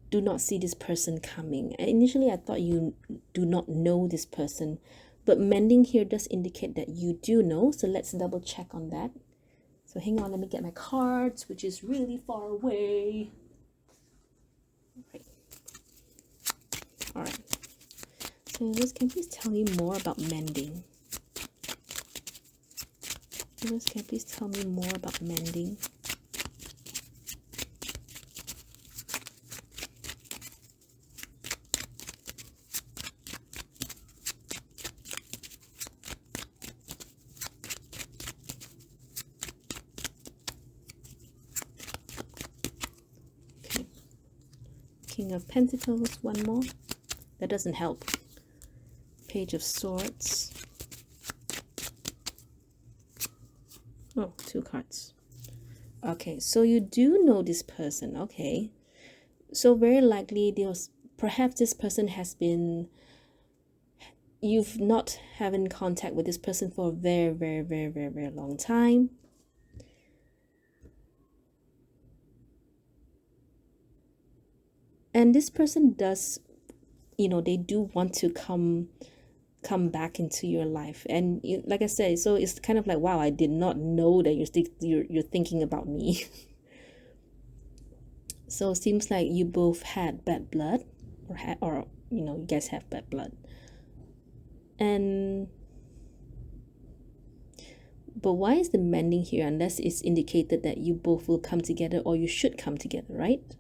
[SPEAKER 1] do not see this person coming. Initially I thought you do not know this person, but mending here does indicate that you do know. So let's double check on that. So hang on, let me get my cards, which is really far away. All right. So Liz, can you please tell me more about mending? Liz, can you please tell me more about mending? Okay. King of Pentacles, one more. That doesn't help. Page of Swords. Oh, two cards. Okay, so you do know this person. Okay, so very likely perhaps this person has been, you've not having contact with this person for a very, very, very, very, very long time. And this person does, you know, they do want to come back into your life. And like I said, so it's kind of like, wow, I did not know that you're thinking about me. So it seems like you both had bad blood, or you know, you guys have bad blood. And but why is the mending here, unless it's indicated that you both will come together, or you should come together, right?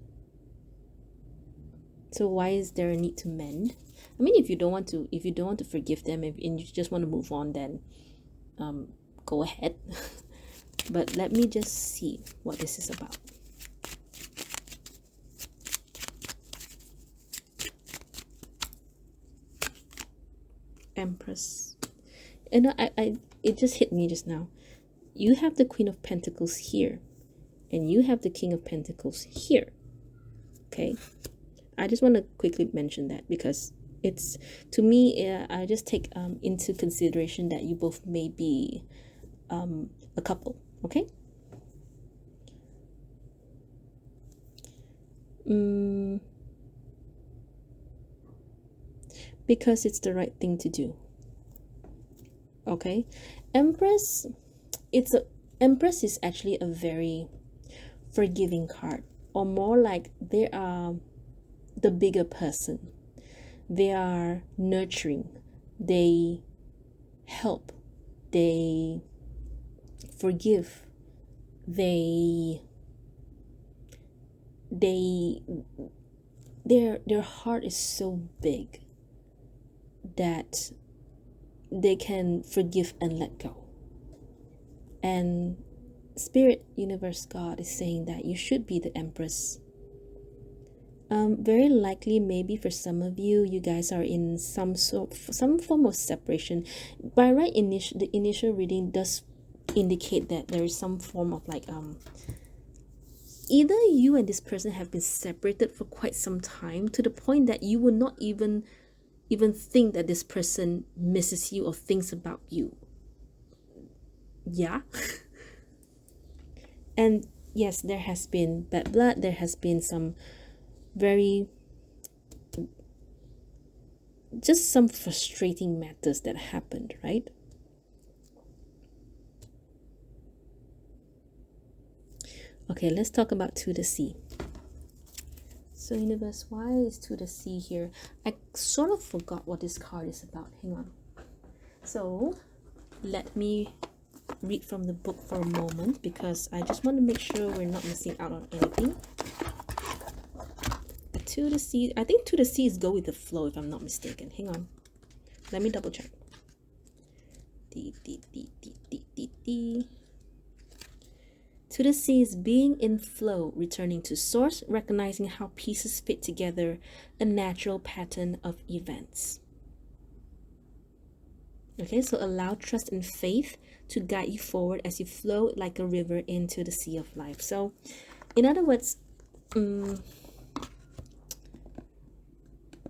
[SPEAKER 1] So why is there a need to mend? I mean, if you don't want to forgive them, and you just want to move on, then go ahead. But let me just see what this is about. Empress. You know, it just hit me just now. You have the Queen of Pentacles here, and you have the King of Pentacles here. Okay, I just want to quickly mention that, because it's, to me, I just take into consideration that you both may be a couple. Okay. Because it's the right thing to do. Okay, Empress, Empress is actually a very forgiving card, or more like they are the bigger person. They are nurturing, they help, they forgive, they they their heart is so big that they can forgive and let go. And Spirit, Universe, God is saying that you should be the Empress. Very likely, maybe for some of you, you guys are in some form of separation. By right, the initial reading does indicate that there is some form of like either you and this person have been separated for quite some time, to the point that you will not even think that this person misses you or thinks about you. Yeah. And yes, there has been bad blood, there has been some some frustrating matters that happened, right? Okay, let's talk about To the Sea. So Universe, why is To the Sea here? I sort of forgot what this card is about. Hang on. So let me read from the book for a moment, because I just want to make sure we're not missing out on anything. To the Sea, I think To the Sea is go with the flow, if I'm not mistaken. Hang on, let me double check. To the Sea is being in flow, returning to source, recognizing how pieces fit together, a natural pattern of events. Okay, so allow trust and faith to guide you forward as you flow like a river into the sea of life. So in other words,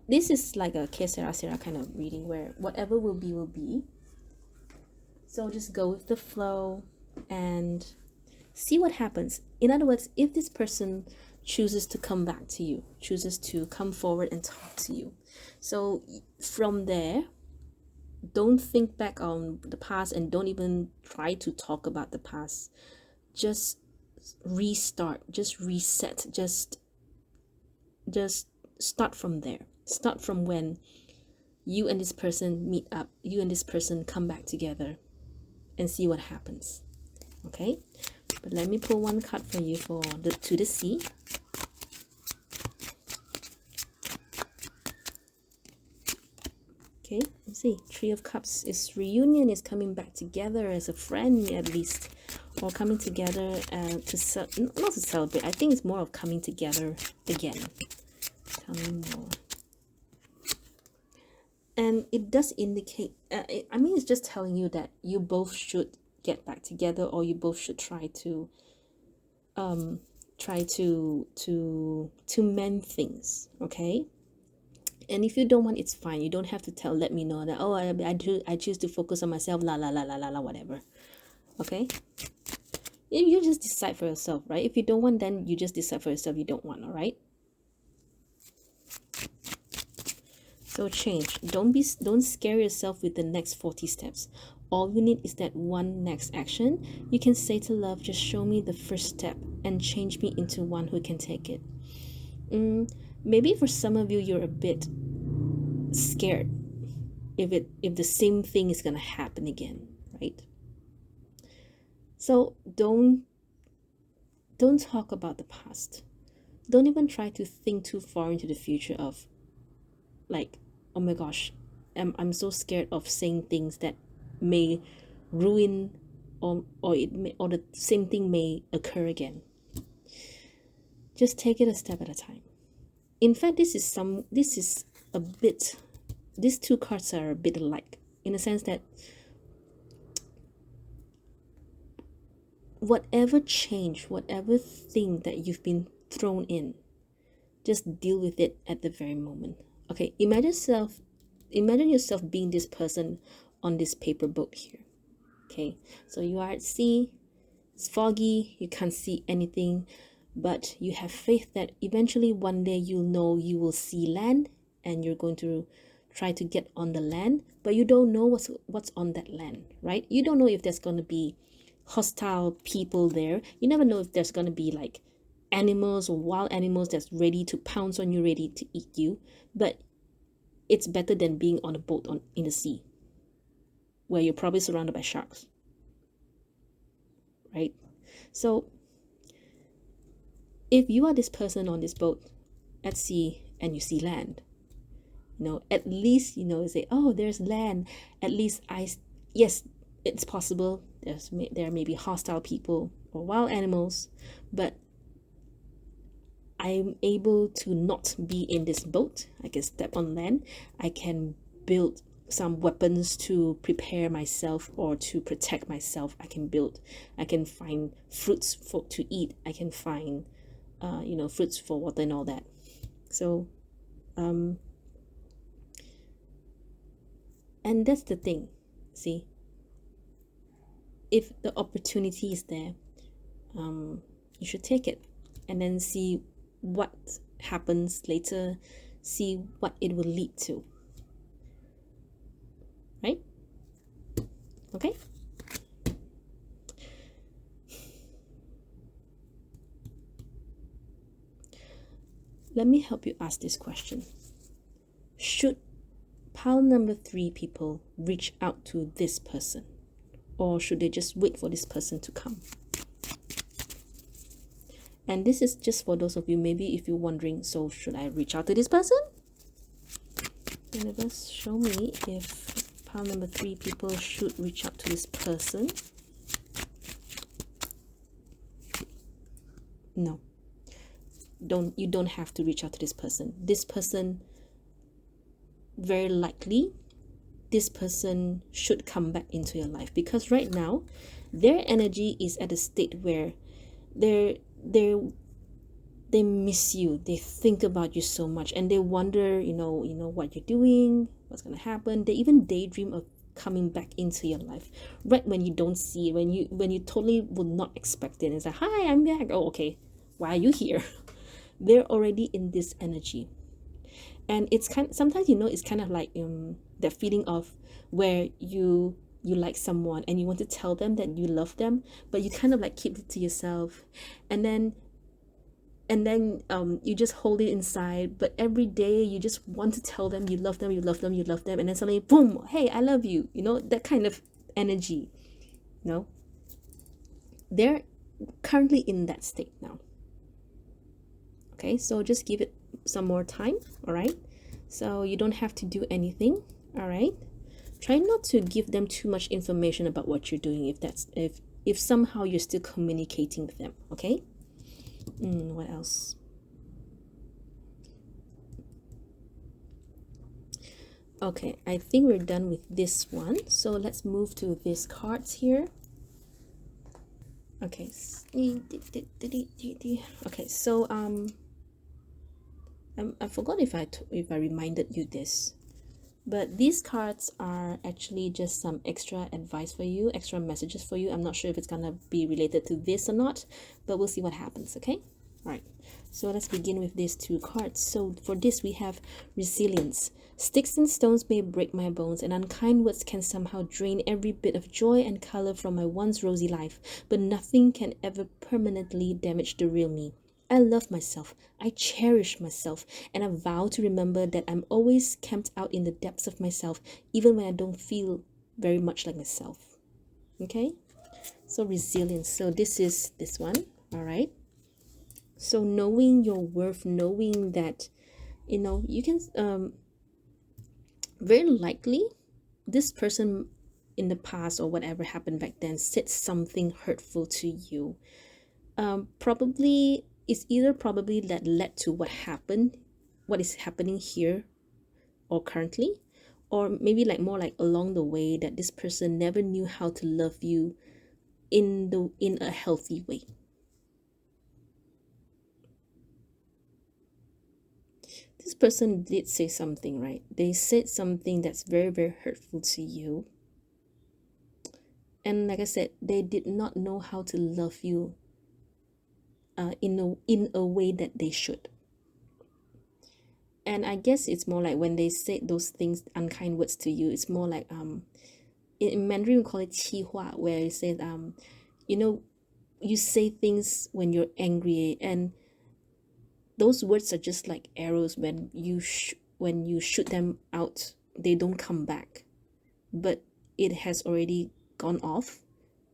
[SPEAKER 1] this is like a que sera sera kind of reading, where whatever will be, will be. So just go with the flow and see what happens. In other words, if this person chooses to come back to you, chooses to come forward and talk to you, so from there, don't think back on the past and don't even try to talk about the past. Just restart, just reset, just start from there. Start from when you and this person meet up, you and this person come back together, and see what happens. Okay, but let me pull one card for you for the To the Sea. Okay, let's see. Three of Cups is reunion, is coming back together as a friend, at least, or coming together not to celebrate. I think it's more of coming together again. Tell me more. And it does indicate, I mean, it's just telling you that you both should get back together, or you both should try to mend things. Okay. And if you don't want, it's fine. You don't have to let me know that, oh, I choose to focus on myself, la la la la la la, whatever. Okay, you just decide for yourself, right? If you don't want, then you just decide for yourself you don't want. All right, so change. Don't scare yourself with the next 40 steps. All you need is that one next action. You can say to love, just show me the first step and change me into one who can take it. Maybe for some of you, you're a bit scared if the same thing is gonna happen again, right? So don't talk about the past. Don't even try to think too far into the future of, like, oh my gosh, I'm so scared of saying things that may ruin, or the same thing may occur again. Just take it a step at a time. In fact, these two cards are a bit alike, in the sense that whatever change, whatever thing that you've been thrown in, just deal with it at the very moment. Okay, imagine yourself being this person on this paper boat here. Okay, so you are at sea, it's foggy, you can't see anything, but you have faith that eventually one day you'll know you will see land, and you're going to try to get on the land, but you don't know what's on that land, right? You don't know if there's going to be hostile people there. You never know if there's going to be like animals or wild animals that's ready to pounce on you, ready to eat you. But it's better than being on a boat in the sea where you're probably surrounded by sharks, right? So if you are this person on this boat at sea and you see land, at least, you say, oh, there's land. At least yes, it's possible. There may be hostile people or wild animals, but I'm able to not be in this boat. I can step on land. I can build some weapons to prepare myself or to protect myself. I can find fruits to eat. I can find, fruits for water and all that. So, and that's the thing. See, if the opportunity is there, you should take it and then see what happens later, see what it will lead to, right? Okay. Let me help you ask this question. Should pile number 3 people reach out to this person, or should they just wait for this person to come? And this is just for those of you, maybe if you're wondering, so should I reach out to this person? Universe, show me if pile number 3 people should reach out to this person. No. You don't have to reach out to this person. This person, very likely, this person should come back into your life, because right now their energy is at a state where they miss you. They think about you so much, and they wonder, what you're doing, what's gonna happen. They even daydream of coming back into your life right when you don't see it, when you totally would not expect it. It's like, hi, I'm back. Oh, okay, why are you here? They're already in this energy. And it's sometimes, it's kind of like that feeling of where you like someone and you want to tell them that you love them, but you kind of like keep it to yourself, and then you just hold it inside. But every day you just want to tell them you love them, you love them, you love them, and then suddenly, boom, hey, I love you. That kind of energy. They're currently in that state now. Okay, so just give it some more time. All right, so you don't have to do anything. All right, try not to give them too much information about what you're doing if somehow you're still communicating with them. Okay. What else? Okay, I think we're done with this one, so let's move to these cards here. Okay. Okay, so I forgot if I reminded you this, but these cards are actually just some extra advice for you, extra messages for you. I'm not sure if it's gonna be related to this or not, but we'll see what happens. Okay. All right, so let's begin with these 2 cards. So for this we have resilience. Sticks and stones may break my bones, and unkind words can somehow drain every bit of joy and color from my once rosy life, but nothing can ever permanently damage the real me. I love myself, I cherish myself, and I vow to remember that I'm always camped out in the depths of myself, even when I don't feel very much like myself. Okay, so resilience. So this is this one. All right, so knowing your worth, knowing that you can very likely this person in the past or whatever happened back then said something hurtful to you. Probably it's either probably that led to what is happening here or currently, or maybe like more like along the way that this person never knew how to love you in a healthy way. This person did say something, right? They said something that's very, very hurtful to you. And like I said, they did not know how to love you in a way that they should. And I guess it's more like when they say those things, unkind words to you, it's more like in Mandarin we call it 气话, where it says you say things when you're angry, and those words are just like arrows. When you shoot them out, they don't come back, but it has already gone off,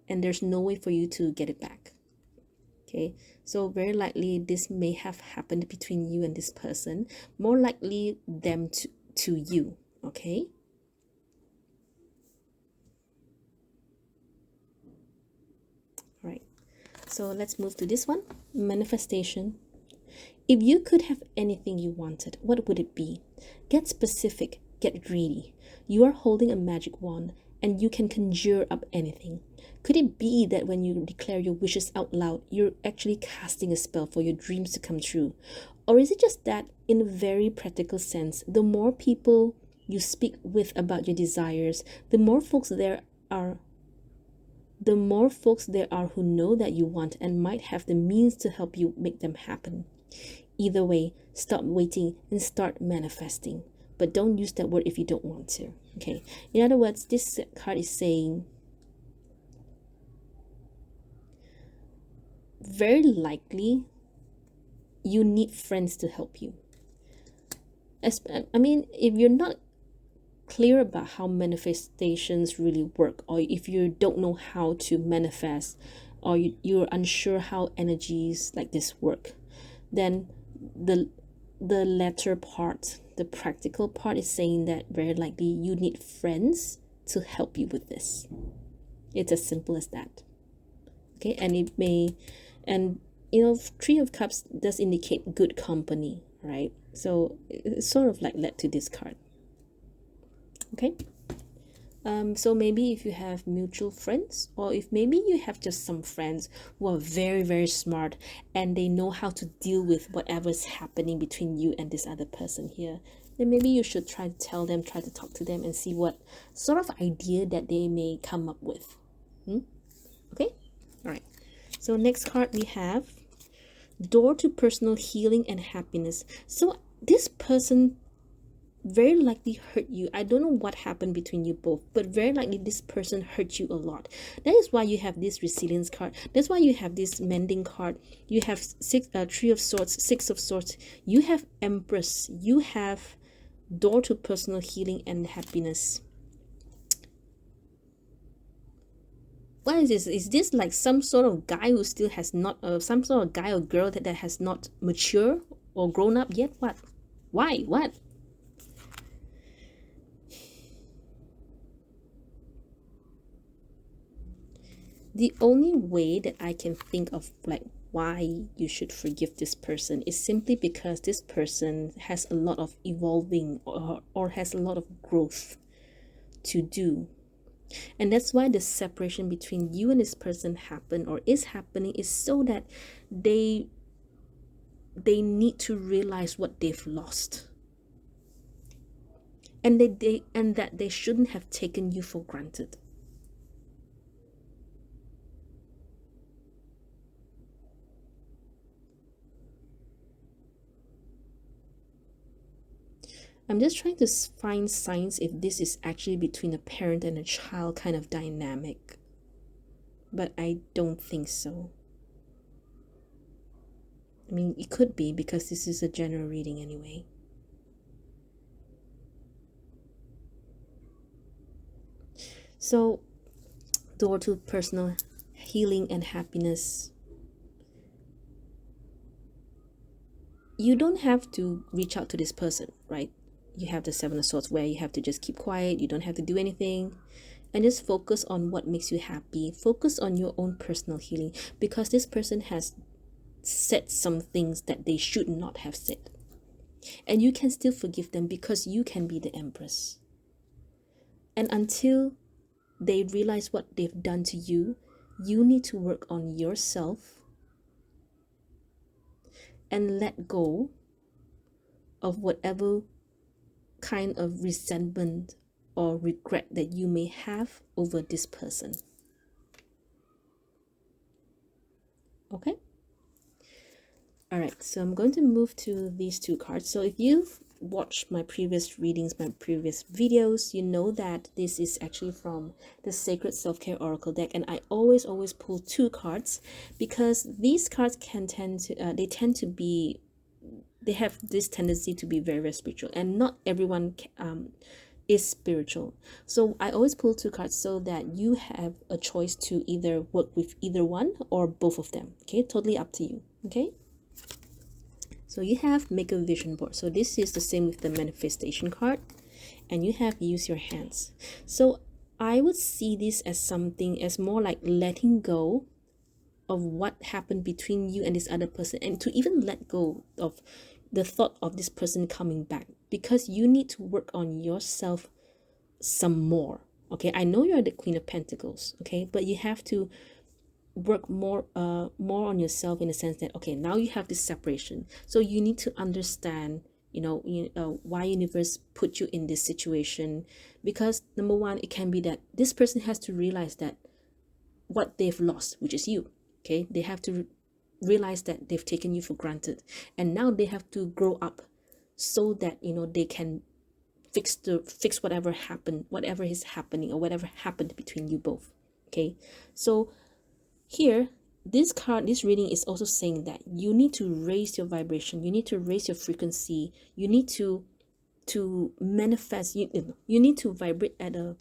[SPEAKER 1] and there's no way for you to get it back. Okay, so very likely this may have happened between you and this person, more likely them to you. Okay, all right, so let's move to this one, manifestation. If you could have anything you wanted, what would it be? Get specific, get greedy. You are holding a magic wand and you can conjure up anything. Could it be that when you declare your wishes out loud, you're actually casting a spell for your dreams to come true? Or is it just that, in a very practical sense, the more people you speak with about your desires, the more folks there are who know that you want and might have the means to help you make them happen. Either way, stop waiting and start manifesting. But don't use that word if you don't want to. Okay. In other words, this card is saying very likely you need friends to help you. I mean, if you're not clear about how manifestations really work, or if you don't know how to manifest, or you're unsure how energies like this work, then the latter part, the practical part, is saying that very likely you need friends to help you with this. It's as simple as that. Okay, and it may, and Three of Cups does indicate good company, right? So it's sort of like led to this card. Okay, so maybe if you have mutual friends, or if maybe you have just some friends who are very, very smart and they know how to deal with whatever's happening between you and this other person here, then maybe you should try to tell them, try to talk to them and see what sort of idea that they may come up with. Okay, all right, so next card we have door to personal healing and happiness. So this person very likely hurt you. I don't know what happened between you both, but very likely this person hurt you a lot. That is why you have this resilience card. That's why you have this mending card. You have Three of Swords, Six of Swords. You have Empress. You have door to personal healing and happiness. What is this? Is this like some sort of guy who still has not, some sort of guy or girl that has not mature or grown up yet? What? Why? What? The only way that I can think of like why you should forgive this person is simply because this person has a lot of evolving or has a lot of growth to do. And that's why the separation between you and this person happened or is happening, is so that they need to realize what they've lost. And that they shouldn't have taken you for granted. I'm just trying to find signs if this is actually between a parent and a child kind of dynamic. But I don't think so. I mean, it could be because this is a general reading anyway. So, door to personal healing and happiness. You don't have to reach out to this person, right? You have the Seven of Swords where you have to just keep quiet. You don't have to do anything. And just focus on what makes you happy. Focus on your own personal healing, because this person has said some things that they should not have said. And you can still forgive them because you can be the Empress. And until they realize what they've done to you, you need to work on yourself and let go of whatever kind of resentment or regret that you may have over this person. Okay? All right, so I'm going to move to these two cards. So if you've watched my previous readings, my previous videos, you know that this is actually from the Sacred Self-Care Oracle deck, and I always pull 2 cards because these cards can tend to they have this tendency to be very, very spiritual, and not everyone is spiritual. So I always pull 2 cards so that you have a choice to either work with either one or both of them. Okay, totally up to you. Okay, so you have make a vision board. So this is the same with the manifestation card, and you have use your hands. So I would see this as something as more like letting go of what happened between you and this other person, and to even let go of the thought of this person coming back, because you need to work on yourself some more. Okay, I know you're the Queen of Pentacles, okay, but you have to work more on yourself, in the sense that, okay, now you have this separation, so you need to understand, why universe put you in this situation. Because number one, it can be that this person has to realize that what they've lost, which is you. Okay, they have to realize that they've taken you for granted, and now they have to grow up so that they can fix whatever happened, whatever is happening, or whatever happened between you both. Okay, so here, this reading is also saying that you need to raise your vibration, you need to raise your frequency, you need to manifest, you need to vibrate at a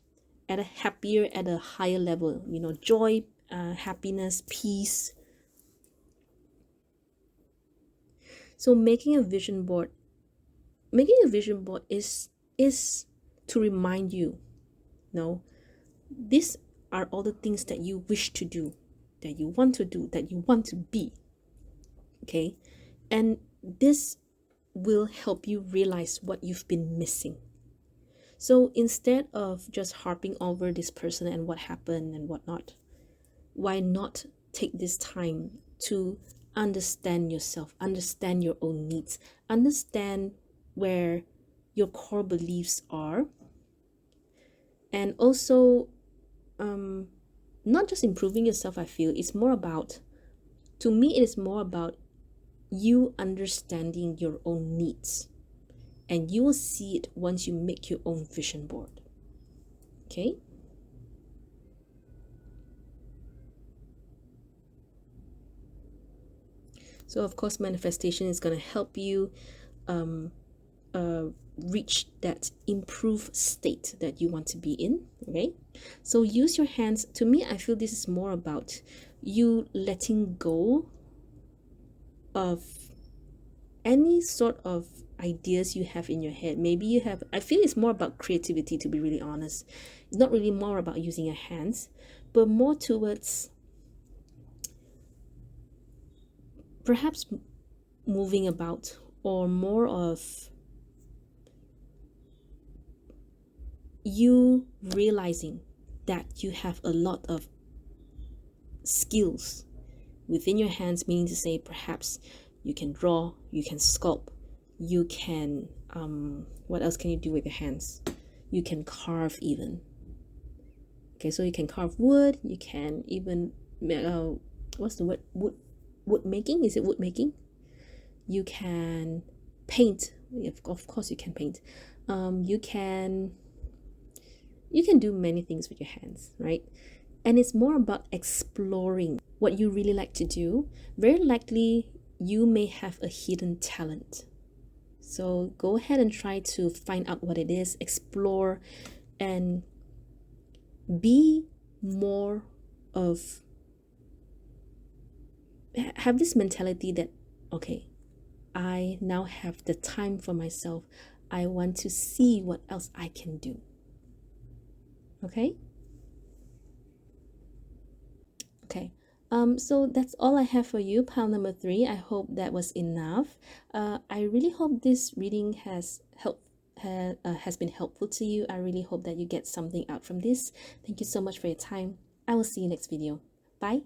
[SPEAKER 1] happier, at a higher level, joy, happiness, peace. So making a vision board is to remind you, these are all the things that you wish to do, that you want to do, that you want to be. Okay, and this will help you realize what you've been missing. So instead of just harping over this person and what happened and whatnot, why not take this time to understand yourself, understand your own needs, understand where your core beliefs are, and also not just improving yourself. I feel it's more about, to me, it is more about you understanding your own needs, and you will see it once you make your own vision board. Okay, so of course manifestation is going to help you reach that improved state that you want to be in. Okay, so use your hands. To me, I feel this is more about you letting go of any sort of ideas you have in your head. Maybe you have, I feel it's more about creativity, to be really honest. It's not really more about using your hands, but more towards perhaps moving about, or more of you realizing that you have a lot of skills within your hands, meaning to say perhaps you can draw, you can sculpt, you can what else can you do with your hands? You can carve even. Okay, so you can carve wood, you can even what's the word, wood making? Is it wood making? You can paint. Of course you can paint. You can do many things with your hands, right? And it's more about exploring what you really like to do. Very likely you may have a hidden talent, so go ahead and try to find out what it is, explore, and be more of, have this mentality that, okay, I now have the time for myself. I want to see what else I can do. Okay, so that's all I have for you, pile number 3. I hope that was enough. I really hope this reading has been helpful to you. I really hope that you get something out from this. Thank you so much for your time. I will see you next video. Bye.